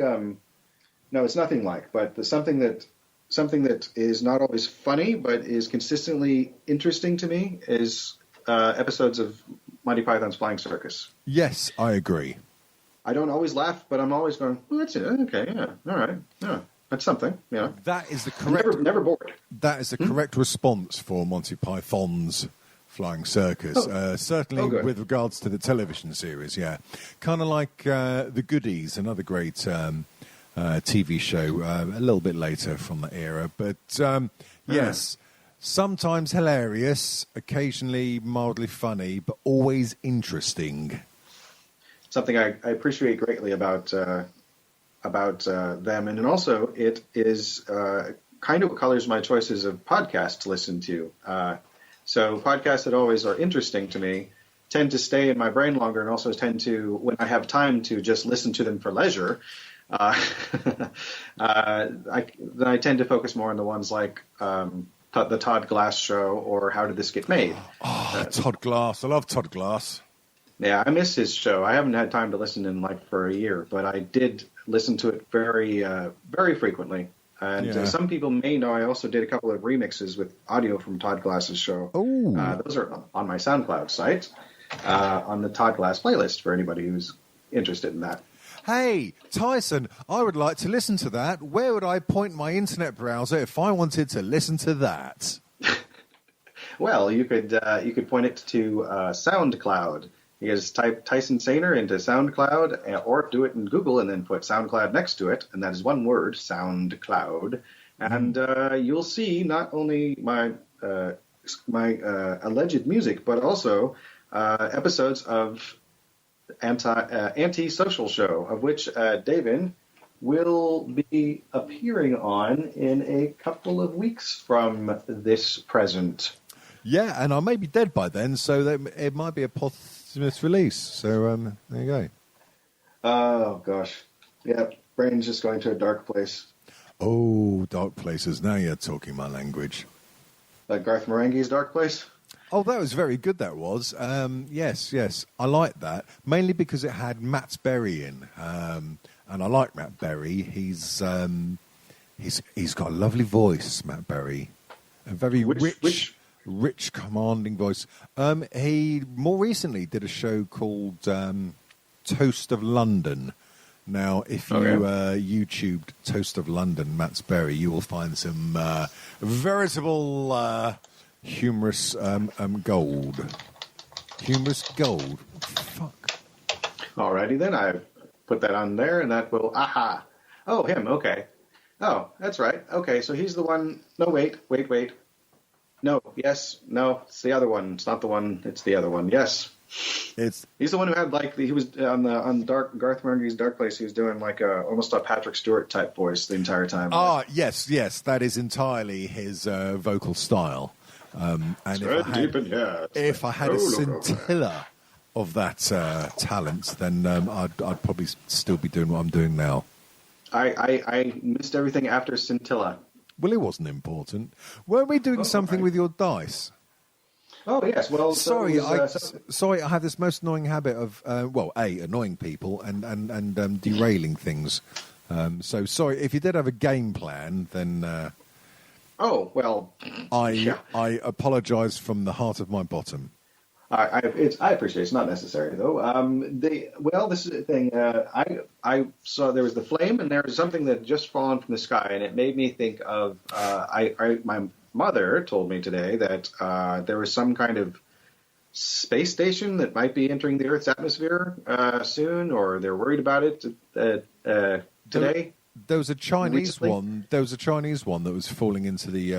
[SPEAKER 3] no, it's nothing like, but something that is not always funny, but is consistently interesting to me is episodes of Monty Python's Flying Circus.
[SPEAKER 4] Yes, I agree.
[SPEAKER 3] I don't always laugh, but I'm always going, well, that's it. Okay, yeah, all right, yeah, that's something. Yeah,
[SPEAKER 4] that is the correct.
[SPEAKER 3] Never bored.
[SPEAKER 4] That is the correct response for Monty Python's Flying Circus. Certainly with regards to the television series, yeah, kind of like The Goodies, another great TV show, a little bit later from that era, but yes. Sometimes hilarious, occasionally mildly funny, but always interesting. Something I appreciate greatly about them, and then also it is kind of what colors my choices of podcasts to listen to. So podcasts that always are interesting to me tend to stay in my brain longer, and also tend to, when I have time to just listen to them for leisure, I tend to focus more on the ones like the Todd Glass Show or How Did This Get Made? Todd Glass. I love Todd Glass.
[SPEAKER 3] Yeah, I miss his show. I haven't had time to listen in for a year, but I did listen to it very, very frequently. And some people may know I also did a couple of remixes with audio from Todd Glass's show. Those are on my SoundCloud site, on the Todd Glass playlist for anybody who's interested in that.
[SPEAKER 4] hey, Tyson, I would like to listen to that. Where would I point my internet browser if I wanted to listen to that?
[SPEAKER 3] Well, you could point it to SoundCloud. You just type Tyson Saner into SoundCloud, or do it in Google and then put SoundCloud next to it, and that is one word, SoundCloud. And you'll see not only my alleged music, but also episodes of Anti-Social Show, of which Davian will be appearing on in a couple of weeks from this present.
[SPEAKER 4] Yeah, and I may be dead by then, so it might be a posthumous release. So there you go.
[SPEAKER 3] Oh, gosh. Yeah, brain's just going to a dark place.
[SPEAKER 4] Oh, dark places. Now you're talking my language.
[SPEAKER 3] Like Garth Marenghi's Dark Place?
[SPEAKER 4] Oh, that was very good, that was. Yes. I liked that, mainly because it had Matt Berry in. And I like Matt Berry. He's got a lovely voice, Matt Berry. A very rich, commanding voice. He more recently did a show called Toast of London. Now, if you YouTubed Toast of London, Matt Berry, you will find some veritable humorous gold. Humorous gold. Fuck.
[SPEAKER 3] Alrighty then, I put that on there, and that will... Aha! Oh, him, okay. Oh, that's right. Okay, so he's the one... No, wait. No, yes, no, it's the other one. It's not the one, it's the other one. Yes. He's the one who had, like, he was on Garth Marenghi's Dark Place, he was doing, like, almost a Patrick Stewart type voice the entire time.
[SPEAKER 4] Ah, yes, that is entirely his vocal style. And if I had a scintilla of that talent, then I'd probably still be doing what I'm doing now.
[SPEAKER 3] I missed everything after scintilla.
[SPEAKER 4] Well, it wasn't important. Weren't we doing something with your dice?
[SPEAKER 3] Oh, yes. Well,
[SPEAKER 4] sorry, I have this most annoying habit of, annoying people and derailing things. So sorry, if you did have a game plan, then... I apologise from the heart of my bottom.
[SPEAKER 3] I appreciate it. It's not necessary, though. This is the thing. I saw there was the flame, and there was something that had just fallen from the sky, and it made me think of... my mother told me today that there was some kind of space station that might be entering the Earth's atmosphere soon, or they're worried about it today.
[SPEAKER 4] There was a Chinese one. There was a Chinese one that was falling into the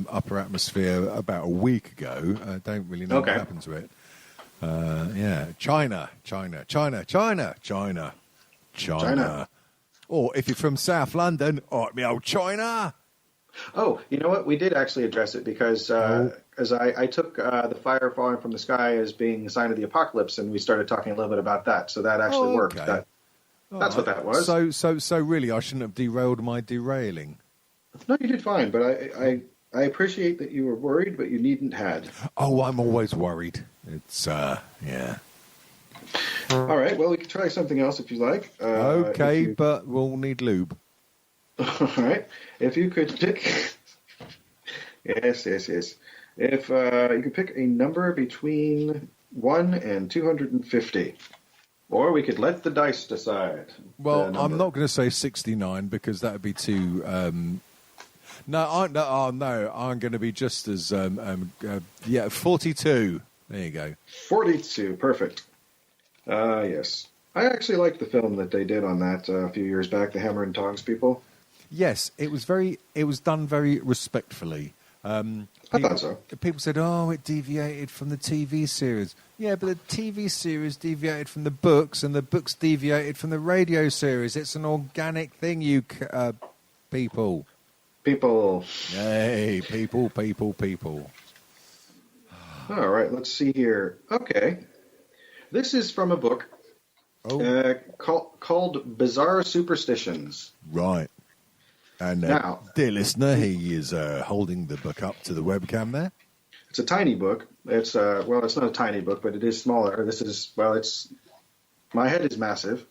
[SPEAKER 4] upper atmosphere about a week ago. I don't really know what happened to it. China. Or if you're from South London, me old China.
[SPEAKER 3] Oh, you know what? We did actually address it because as I took the fire falling from the sky as being a sign of the apocalypse, and we started talking a little bit about that. So that actually worked. That's what that was.
[SPEAKER 4] So really, I shouldn't have derailed my derailing.
[SPEAKER 3] No, you did fine, but I appreciate that you were worried, but you needn't had.
[SPEAKER 4] Oh, I'm always worried. It's yeah.
[SPEAKER 3] All right. Well, we can try something else if you like.
[SPEAKER 4] But we'll need lube.
[SPEAKER 3] All right. If you could pick... Yes. If you could pick a number between 1 and 250. Or we could let the dice decide.
[SPEAKER 4] Well, I'm not going to say 69 because that would be too... I'm going to be just as... 42. There you go.
[SPEAKER 3] 42. Perfect. Yes. I actually liked the film that they did on that a few years back, the Hammer and Tongs people.
[SPEAKER 4] Yes, it was done very respectfully.
[SPEAKER 3] I thought so.
[SPEAKER 4] People said, it deviated from the TV series. Yeah, but the TV series deviated from the books, and the books deviated from the radio series. It's an organic thing, you people.
[SPEAKER 3] People.
[SPEAKER 4] Hey, people.
[SPEAKER 3] All right, let's see here. Okay. This is from a book called Bizarre Superstitions.
[SPEAKER 4] Right. And now, dear listener, he is holding the book up to the webcam there.
[SPEAKER 3] It's a tiny book. It's it's not a tiny book, but it is smaller. My head is massive.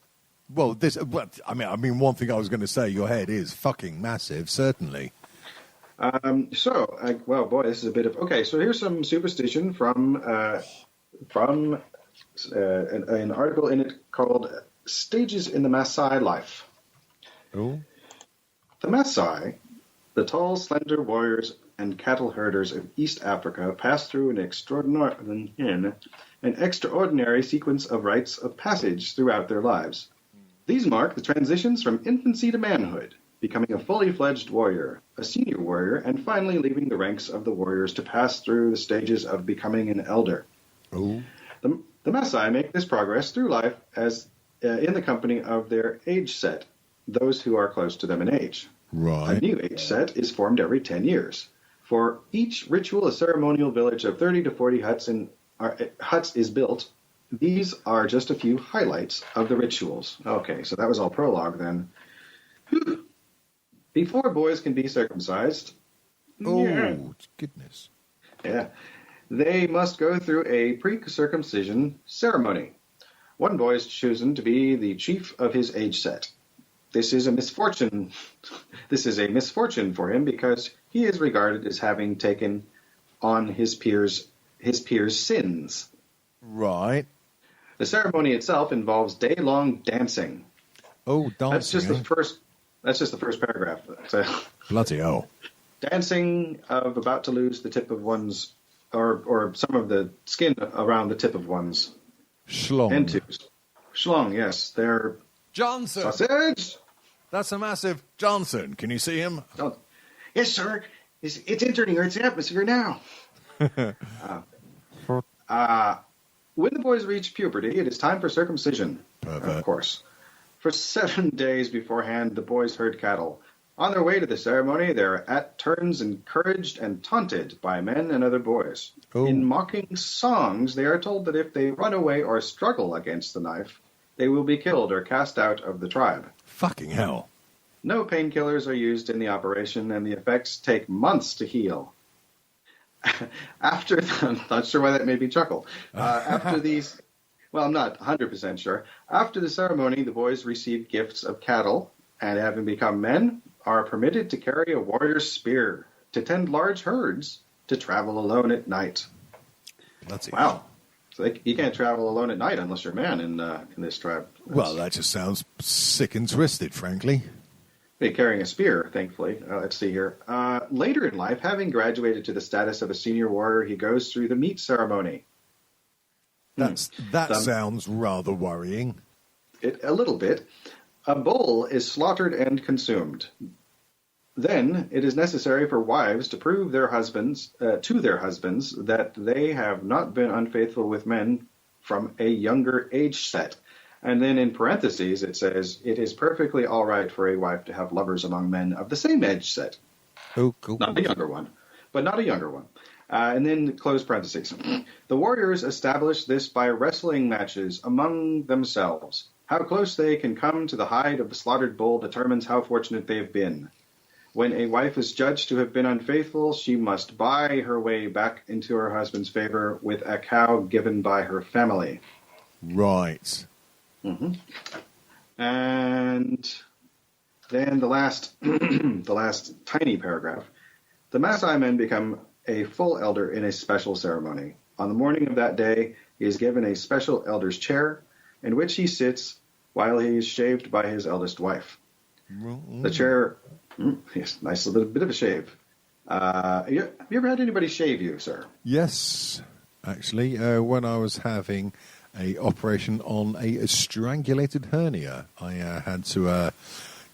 [SPEAKER 4] Well, one thing I was going to say, your head is fucking massive, certainly.
[SPEAKER 3] This is a bit of... Okay, so here's some superstition from an article in it called stages in the Maasai life.
[SPEAKER 4] Oh.
[SPEAKER 3] The Maasai, the tall, slender warriors and cattle herders of East Africa, pass through an extraordinary sequence of rites of passage throughout their lives. These mark the transitions from infancy to manhood, becoming a fully fledged warrior, a senior warrior, and finally leaving the ranks of the warriors to pass through the stages of becoming an elder.
[SPEAKER 4] Oh.
[SPEAKER 3] The Maasai make this progress through life as in the company of their age set, those who are close to them in age.
[SPEAKER 4] Right.
[SPEAKER 3] A new age set is formed every 10 years. For each ritual, a ceremonial village of 30 to 40 huts is built. These are just a few highlights of the rituals. Okay, so that was all prologue then. Whew. Before boys can be circumcised,
[SPEAKER 4] Goodness.
[SPEAKER 3] yeah, they must go through a pre-circumcision ceremony. One boy is chosen to be the chief of his age set. This is a misfortune. This is a misfortune for him because he is regarded as having taken on his peers' sins.
[SPEAKER 4] Right.
[SPEAKER 3] The ceremony itself involves day-long dancing.
[SPEAKER 4] Oh, dancing.
[SPEAKER 3] That's just the first. That's just the first paragraph. So,
[SPEAKER 4] Bloody hell.
[SPEAKER 3] dancing of about to lose the tip of one's, or some of the skin around the tip of one's
[SPEAKER 4] Schlong.
[SPEAKER 3] entus. Schlong, yes, they're
[SPEAKER 4] Johnson.
[SPEAKER 3] sausage.
[SPEAKER 4] That's a massive Johnson. Can you see him?
[SPEAKER 3] Oh, yes, sir. It's entering Earth's atmosphere now. When the boys reach puberty, it is time for circumcision.
[SPEAKER 4] Perfect.
[SPEAKER 3] Of course. For 7 days beforehand, the boys herd cattle. On their way to the ceremony, they are at turns encouraged and taunted by men and other boys.
[SPEAKER 4] Oh.
[SPEAKER 3] In mocking songs, they are told that if they run away or struggle against the knife, they will be killed or cast out of the tribe.
[SPEAKER 4] Fucking hell.
[SPEAKER 3] No painkillers are used in the operation, and the effects take months to heal. I'm not sure why that made me chuckle. After these, well, I'm not 100% sure. After the ceremony, the boys receive gifts of cattle, and having become men, are permitted to carry a warrior's spear, to tend large herds, to travel alone at night. Wow. So you can't travel alone at night unless you're a man in this tribe.
[SPEAKER 4] Well, that just sounds sick and twisted, frankly.
[SPEAKER 3] They're carrying a spear, thankfully. Let's see here. Later in life, having graduated to the status of a senior warrior, he goes through the meat ceremony.
[SPEAKER 4] That sounds rather worrying.
[SPEAKER 3] A little bit. A bull is slaughtered and consumed. Then it is necessary for wives to prove to their husbands that they have not been unfaithful with men from a younger age set. And then in parentheses it says, it is perfectly all right for a wife to have lovers among men of the same age set.
[SPEAKER 4] Oh, cool.
[SPEAKER 3] Not a younger one, but not a younger one. And then close parentheses. The warriors establish this by wrestling matches among themselves. How close they can come to the hide of the slaughtered bull determines how fortunate they have been. When a wife is judged to have been unfaithful, she must buy her way back into her husband's favor with a cow given by her family.
[SPEAKER 4] Right.
[SPEAKER 3] Mm-hmm. And then the last tiny paragraph. The Maasai men become a full elder in a special ceremony. On the morning of that day, he is given a special elder's chair in which he sits while he is shaved by his eldest wife. The chair, yes, nice little bit of a shave. Have you ever had anybody shave you, sir?
[SPEAKER 4] Yes, actually, when I was having a operation on a strangulated hernia, I had to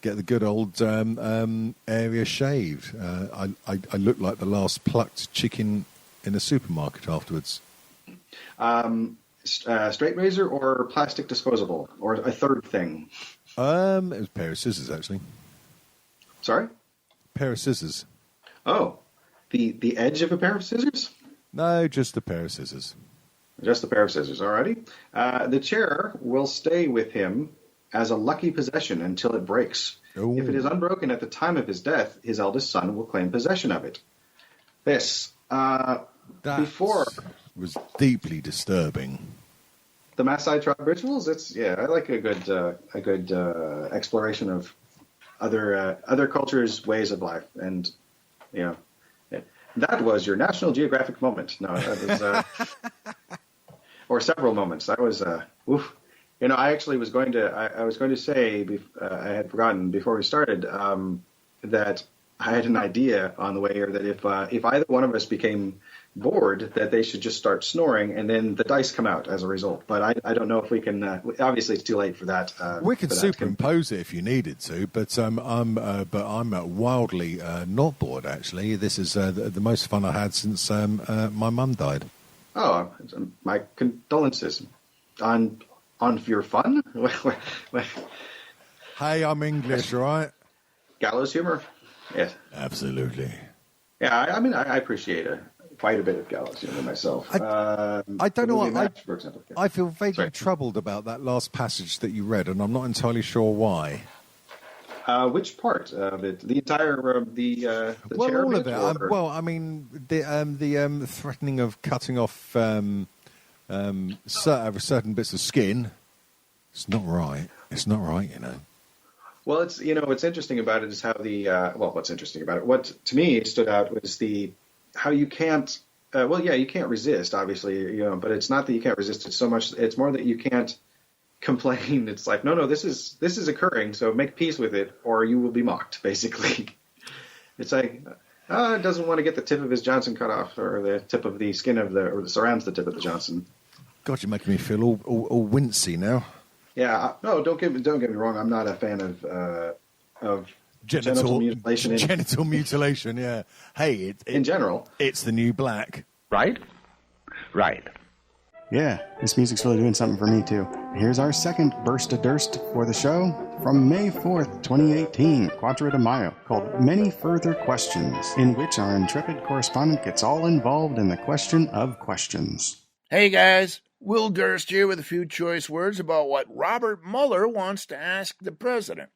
[SPEAKER 4] get the good old area shaved. I looked like the last plucked chicken in a supermarket afterwards.
[SPEAKER 3] Straight razor or plastic disposable, or a third thing?
[SPEAKER 4] It was a pair of scissors, actually.
[SPEAKER 3] Sorry?
[SPEAKER 4] Pair of scissors.
[SPEAKER 3] Oh, the edge of a pair of scissors?
[SPEAKER 4] No, just a pair of scissors.
[SPEAKER 3] Just a pair of scissors, alrighty. The chair will stay with him as a lucky possession until it breaks.
[SPEAKER 4] Ooh.
[SPEAKER 3] If it is unbroken at the time of his death, his eldest son will claim possession of it. This, before
[SPEAKER 4] was deeply disturbing.
[SPEAKER 3] The Maasai tribe rituals, I like a good exploration of other cultures' ways of life, and that was your National Geographic moment. No, that was or several moments. That was I actually was going to. I was going to say I had forgotten before we started that I had an idea on the way here that if either one of us became bored, that they should just start snoring, and then the dice come out as a result. But I don't know if we can. Obviously, it's too late for that.
[SPEAKER 4] We could superimpose it if you needed to, but I'm wildly not bored. Actually, this is the most fun I had since my mum died.
[SPEAKER 3] Oh, my condolences on your fun.
[SPEAKER 4] Hey, I'm English, right?
[SPEAKER 3] Gallows humor. Yes,
[SPEAKER 4] absolutely.
[SPEAKER 3] Yeah, I appreciate quite a bit of gallows humor myself.
[SPEAKER 4] I don't know what
[SPEAKER 3] for example. Yeah.
[SPEAKER 4] I feel vaguely troubled about that last passage that you read, and I'm not entirely sure why.
[SPEAKER 3] Which part of it? The entire the
[SPEAKER 4] well,
[SPEAKER 3] chair
[SPEAKER 4] all
[SPEAKER 3] bit,
[SPEAKER 4] of it. Well, I mean, the threatening of cutting off certain bits of skin. It's not right. It's not right, you know.
[SPEAKER 3] Well, it's what's interesting about it is how what's interesting about it. What to me stood out was how you can't. You can't resist, obviously, but it's not that you can't resist it so much. It's more that you can't complain. It's like, no, this is occurring, so make peace with it, or you will be mocked. Basically, it's like, it doesn't want to get the tip of his Johnson cut off, or the tip of the skin or the surrounds the tip of the Johnson. God,
[SPEAKER 4] you're making me feel all wincy now.
[SPEAKER 3] Yeah, no, don't get me wrong. I'm not a fan of genital mutilation.
[SPEAKER 4] Genital mutilation, yeah. Hey,
[SPEAKER 3] in general,
[SPEAKER 4] it's the new black,
[SPEAKER 1] right? Right.
[SPEAKER 3] Yeah, this music's really doing something for me too. Here's our second burst of durst for the show from May 4th, 2018, 4 de Mayo, called Many Further Questions, in which our intrepid correspondent gets all involved in the question of questions.
[SPEAKER 5] Hey guys, Will Durst here with a few choice words about what Robert Mueller wants to ask the president.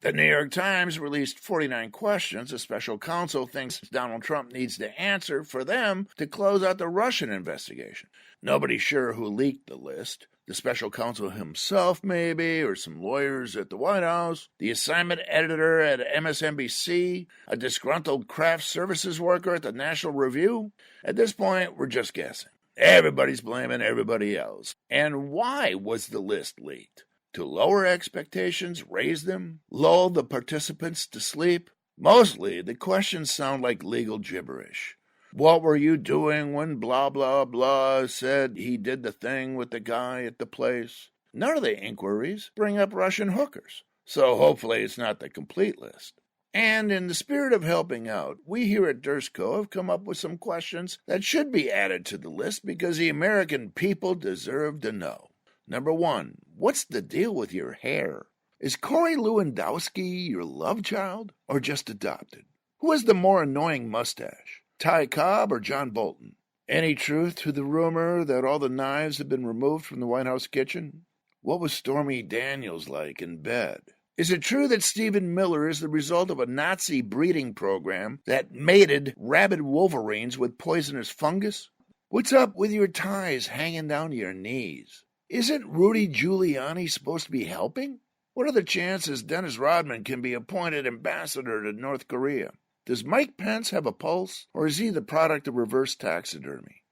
[SPEAKER 5] The New York Times released 49 questions a special counsel thinks Donald Trump needs to answer for them to close out the Russian investigation. Nobody's sure who leaked the list. The special counsel himself, maybe, or some lawyers at the White House, the assignment editor at MSNBC, a disgruntled craft services worker at the National Review. At this point, we're just guessing. Everybody's blaming everybody else. And why was the list leaked? To lower expectations, raise them, lull the participants to sleep? Mostly, the questions sound like legal gibberish. What were you doing when blah, blah, blah said he did the thing with the guy at the place? None of the inquiries bring up Russian hookers, so hopefully it's not the complete list. And in the spirit of helping out, we here at Durstco have come up with some questions that should be added to the list because the American people deserve to know. Number 1, what's the deal with your hair? Is Corey Lewandowski your love child or just adopted? Who has the more annoying mustache, Ty Cobb or John Bolton? Any truth to the rumor that all the knives have been removed from the White House kitchen? What was Stormy Daniels like in bed? Is it true that Stephen Miller is the result of a Nazi breeding program that mated rabid wolverines with poisonous fungus? What's up with your ties hanging down to your knees? Isn't Rudy Giuliani supposed to be helping? What are the chances Dennis Rodman can be appointed ambassador to North Korea? Does Mike Pence have a pulse, or is he the product of reverse taxidermy?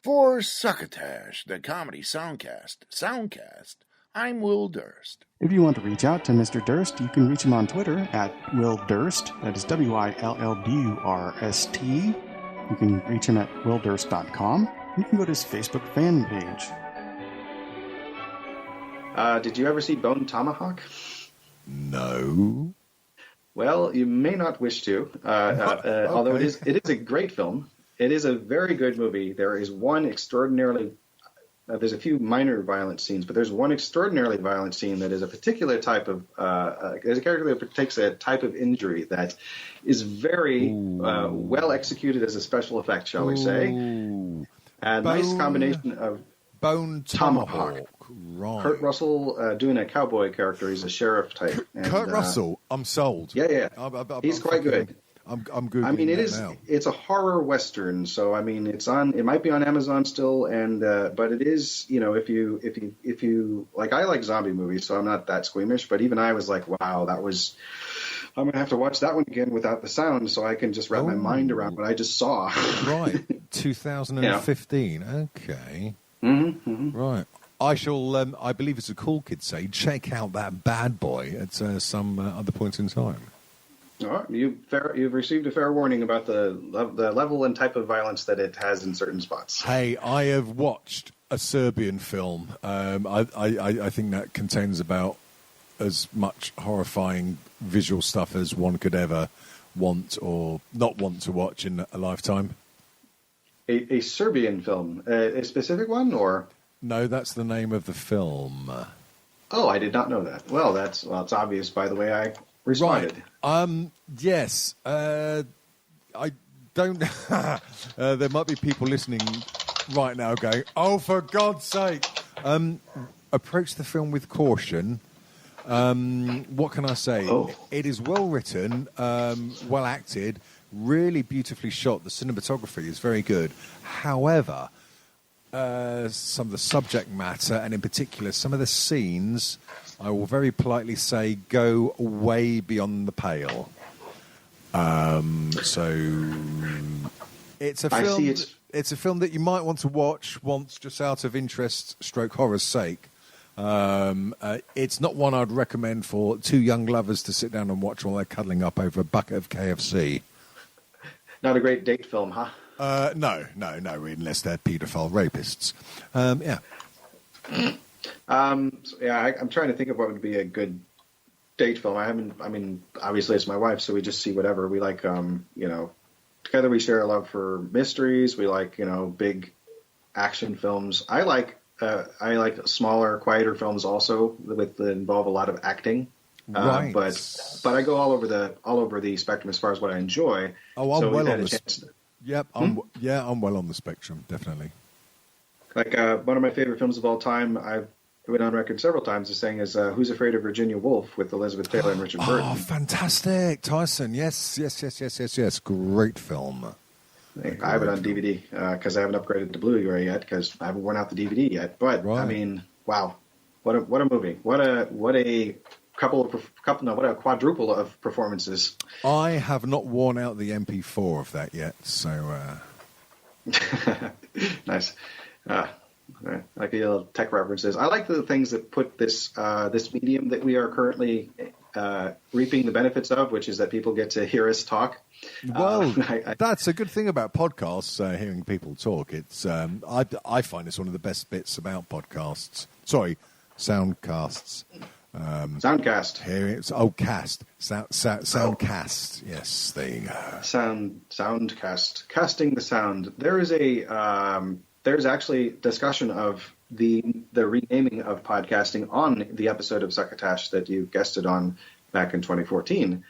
[SPEAKER 5] For Succotash, the Comedy Soundcast Soundcast, I'm Will Durst.
[SPEAKER 3] If you want to reach out to Mr. Durst, you can reach him on Twitter at Will Durst. That is WILLDURST. You can reach him at willdurst.com. You can go to his Facebook fan page. Did you ever see Bone Tomahawk?
[SPEAKER 4] No.
[SPEAKER 3] Well, you may not wish to,
[SPEAKER 4] Okay.
[SPEAKER 3] Although it is a great film. It is a very good movie. There is one extraordinarily... there's a few minor violent scenes, but there's one extraordinarily violent scene that is a particular type of... there's a character that takes a type of injury that is very well executed as a special effect, shall we say. A nice combination of...
[SPEAKER 4] Bone Tomahawk. Right.
[SPEAKER 3] Kurt Russell doing a cowboy character. He's a sheriff type. And,
[SPEAKER 4] Kurt Russell, I'm sold.
[SPEAKER 3] Yeah. He's quite good.
[SPEAKER 4] I'm Googling
[SPEAKER 3] I mean,
[SPEAKER 4] now.
[SPEAKER 3] It's a horror western, so I mean, it might be on Amazon still, and but it is, if you like, I like zombie movies, so I'm not that squeamish, but even I was like, wow, I'm gonna have to watch that one again without the sound, so I can just wrap my mind around what I just saw.
[SPEAKER 4] Right, 2015. Okay.
[SPEAKER 3] Mm-hmm.
[SPEAKER 4] Right. I shall, I believe as the cool kids say, check out that bad boy at some other point in time.
[SPEAKER 3] All right. You've received a fair warning about the level and type of violence that it has in certain spots.
[SPEAKER 4] Hey, I have watched a Serbian film. I think that contains about as much horrifying visual stuff as one could ever want or not want to watch in a lifetime.
[SPEAKER 3] A Serbian film, a specific one, or?
[SPEAKER 4] No, that's the name of the film.
[SPEAKER 3] Oh, I did not know that. Well, it's obvious by the way I responded.
[SPEAKER 4] Right. Yes. I don't. There might be people listening right now going, "Oh, for God's sake!" Approach the film with caution. What can I say?
[SPEAKER 3] Oh.
[SPEAKER 4] It is well written, well acted, really beautifully shot. The cinematography is very good. However, some of the subject matter, and in particular some of the scenes, I will very politely say, go way beyond the pale. So it's a film. It's a film that you might want to watch once, just out of interest, / horror's sake. It's not one I'd recommend for two young lovers to sit down and watch while they're cuddling up over a bucket of KFC.
[SPEAKER 3] Not a great date film, huh?
[SPEAKER 4] No, unless they're paedophile rapists. Yeah.
[SPEAKER 3] I'm trying to think of what would be a good date film. Obviously it's my wife, so we just see whatever. We like, together we share a love for mysteries. We like, big action films. I like smaller, quieter films also that involve a lot of acting.
[SPEAKER 4] Right.
[SPEAKER 3] But I go all over the spectrum as far as what I enjoy.
[SPEAKER 4] Oh, I'm well on the
[SPEAKER 3] spectrum.
[SPEAKER 4] Yep, I'm well on the spectrum, definitely.
[SPEAKER 3] Like one of my favorite films of all time, I've been on record several times as saying is Who's Afraid of Virginia Woolf with Elizabeth Taylor and Richard Burton.
[SPEAKER 4] Oh, fantastic. Tyson, yes. Great film.
[SPEAKER 3] I have it on DVD because I haven't upgraded to Blu-ray yet because I haven't worn out the DVD yet. But,
[SPEAKER 4] right.
[SPEAKER 3] Wow. What a movie. What a quadruple of performances.
[SPEAKER 4] I have not worn out the MP4 of that yet, so...
[SPEAKER 3] Nice. I like the little tech references. I like the things that put this medium that we are currently reaping the benefits of, which is that people get to hear us talk.
[SPEAKER 4] Well, that's a good thing about podcasts, hearing people talk. It's I find it's one of the best bits about podcasts. Sorry, soundcasts.
[SPEAKER 3] Soundcast.
[SPEAKER 4] Here it's soundcast. Yes, there you go. Soundcast.
[SPEAKER 3] Casting the sound. There's actually discussion of the renaming of podcasting on the episode of Succotash that you guested on back in 2014.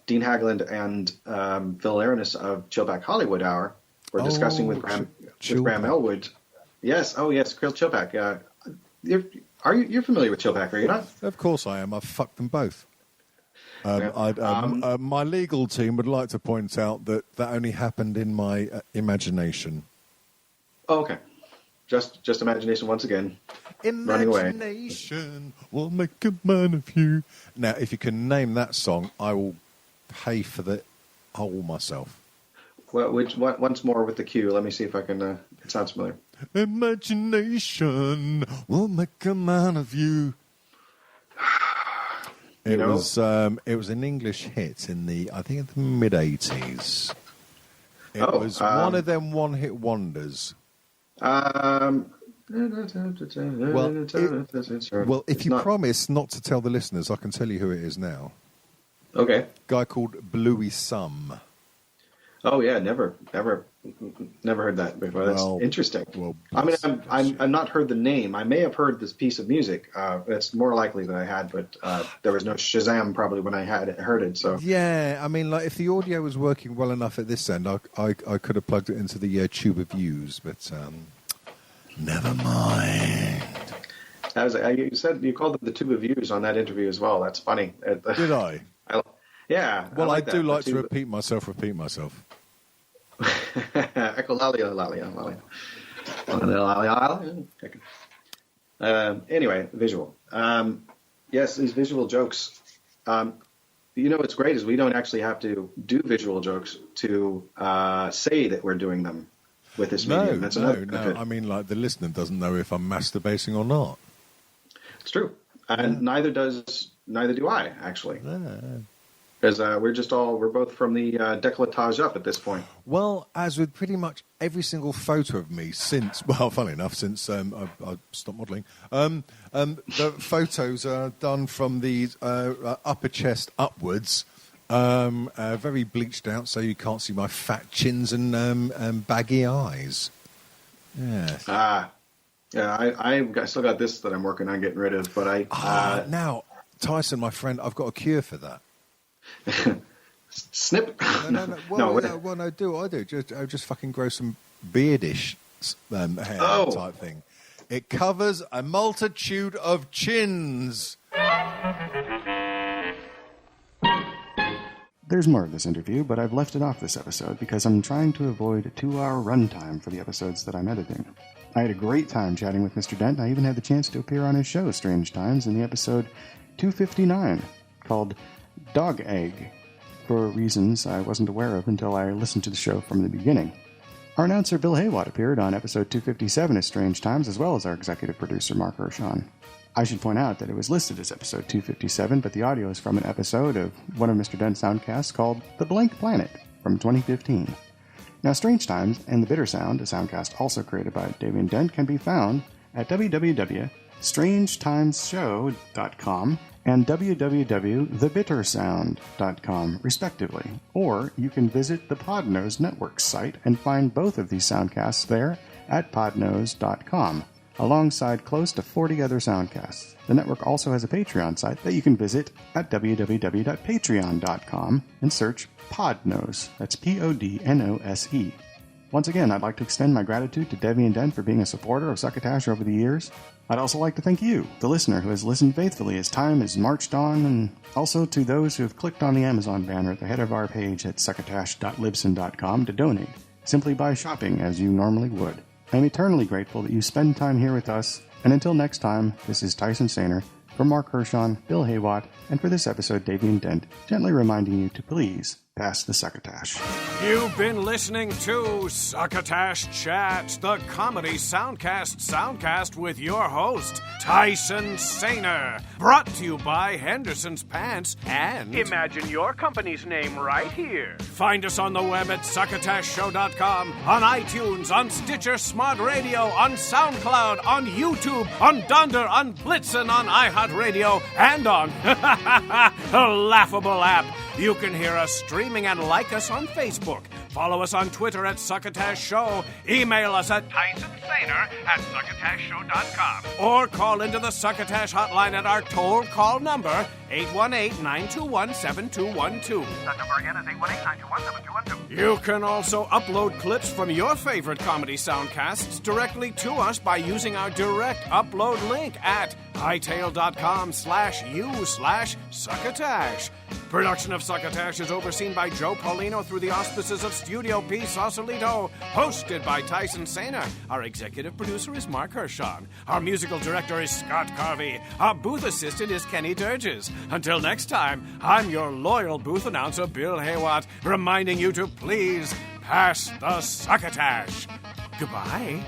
[SPEAKER 3] Dean Haglund and Phil Aronis of Chillback Hollywood Hour were discussing with Graham Elwood. Yes, Chillback. You're familiar with Chillback, are you not?
[SPEAKER 4] Of course I am. I've fucked them both. My legal team would like to point out that only happened in my imagination.
[SPEAKER 3] Oh, okay. Just imagination once again. Running away.
[SPEAKER 4] Imagination will make a man of you. Now, if you can name that song, I will pay for the whole myself.
[SPEAKER 3] Well, once more with the cue. Let me see if I can. It sounds familiar.
[SPEAKER 4] Imagination will make a man of you. It was an English hit in the mid '80s. It was one of them one-hit wonders.
[SPEAKER 3] Well,
[SPEAKER 4] if you promise not to tell the listeners, I can tell you who it is now.
[SPEAKER 3] Okay.
[SPEAKER 4] Guy called Bluey Sum.
[SPEAKER 3] Oh yeah, never heard that before. That's interesting.
[SPEAKER 4] Well,
[SPEAKER 3] I've not heard the name. I may have heard this piece of music. That's more likely that I had, but there was no Shazam probably when I had heard it. So
[SPEAKER 4] yeah, if the audio was working well enough at this end, I could have plugged it into the tube of views, but never mind.
[SPEAKER 3] You called it the tube of views on that interview as well. That's funny.
[SPEAKER 4] Did I?
[SPEAKER 3] Yeah.
[SPEAKER 4] Well, I do like to
[SPEAKER 3] repeat
[SPEAKER 4] myself.
[SPEAKER 3] Anyway, visual. Yes, these visual jokes. What's great is we don't actually have to do visual jokes to say that we're doing them. with this medium. That's another benefit.
[SPEAKER 4] I mean, like, the listener doesn't know if I'm masturbating or not.
[SPEAKER 3] It's true. And neither do I, actually. Because we're both from the décolletage up at this point.
[SPEAKER 4] Well, as with pretty much every single photo of me since, well, funnily enough, since I stopped modelling, the photos are done from the upper chest upwards, very bleached out, so you can't see my fat chins and baggy eyes. Yes.
[SPEAKER 3] Yeah, I still got this that I'm working on getting rid of, but
[SPEAKER 4] now, Tyson, my friend, I've got a cure for that.
[SPEAKER 3] Snip?
[SPEAKER 4] No. Well, no, do what I do. Just fucking grow some beardish hair type thing. It covers a multitude of chins.
[SPEAKER 3] There's more of this interview, but I've left it off this episode because I'm trying to avoid a 2-hour runtime for the episodes that I'm editing. I had a great time chatting with Mr. Dent. I even had the chance to appear on his show, Strange Times, in the episode 259, called Dog Egg, for reasons I wasn't aware of until I listened to the show from the beginning. Our announcer Bill Haywatt appeared on episode 257 of Strange Times, as well as our executive producer Marc Hershon. I should point out that it was listed as episode 257, but the audio is from an episode of one of Mr. Dent's soundcasts called The Blank Planet from 2015. Now, Strange Times and The Bitter Sound, a soundcast also created by Davian Dent, can be found at www.strangetimesshow.com and www.thebittersound.com, respectively. Or you can visit the Podnose Network site and find both of these soundcasts there at podnose.com, alongside close to 40 other soundcasts. The network also has a Patreon site that you can visit at www.patreon.com and search Podnose. That's Podnose. Once again, I'd like to extend my gratitude to Davian Dent for being a supporter of Succotash over the years. I'd also like to thank you, the listener, who has listened faithfully as time has marched on, and also to those who have clicked on the Amazon banner at the head of our page at succotash.libsyn.com to donate, simply by shopping as you normally would. I am eternally grateful that you spend time here with us, and until next time, this is Tyson Saner, for Marc Hershon, Bill Haywatt, and for this episode, Davian Dent, gently reminding you to please pass the Succotash.
[SPEAKER 2] You've been listening to Succotash Chat, the Comedy Soundcast Soundcast with your host, Tyson Saner. Brought to you by Henderson's Pants and...
[SPEAKER 6] Imagine your company's name right here.
[SPEAKER 2] Find us on the web at succotashshow.com, on iTunes, on Stitcher Smart Radio, on SoundCloud, on YouTube, on Dunder, on Blitzen, on iHeartRadio, and on a laughable app. You can hear us streaming and like us on Facebook. Follow us on Twitter at Succotash Show. Email us at TysonSaner@succotashshow.com. Or call into the Succotash hotline at our toll call number, 818-921-7212.
[SPEAKER 6] That number again is 818-921-7212.
[SPEAKER 2] You can also upload clips from your favorite comedy soundcasts directly to us by using our direct upload link at hightail.com/u/Succotash. Production of Succotash is overseen by Joe Paulino through the auspices of Studio P Sausalito, hosted by Tyson Saner. Our executive producer is Marc Hershon. Our musical director is Scott Carvey. Our booth assistant is Kenny Durges. Until next time, I'm your loyal booth announcer, Bill Haywatt, reminding you to please pass the Succotash. Goodbye.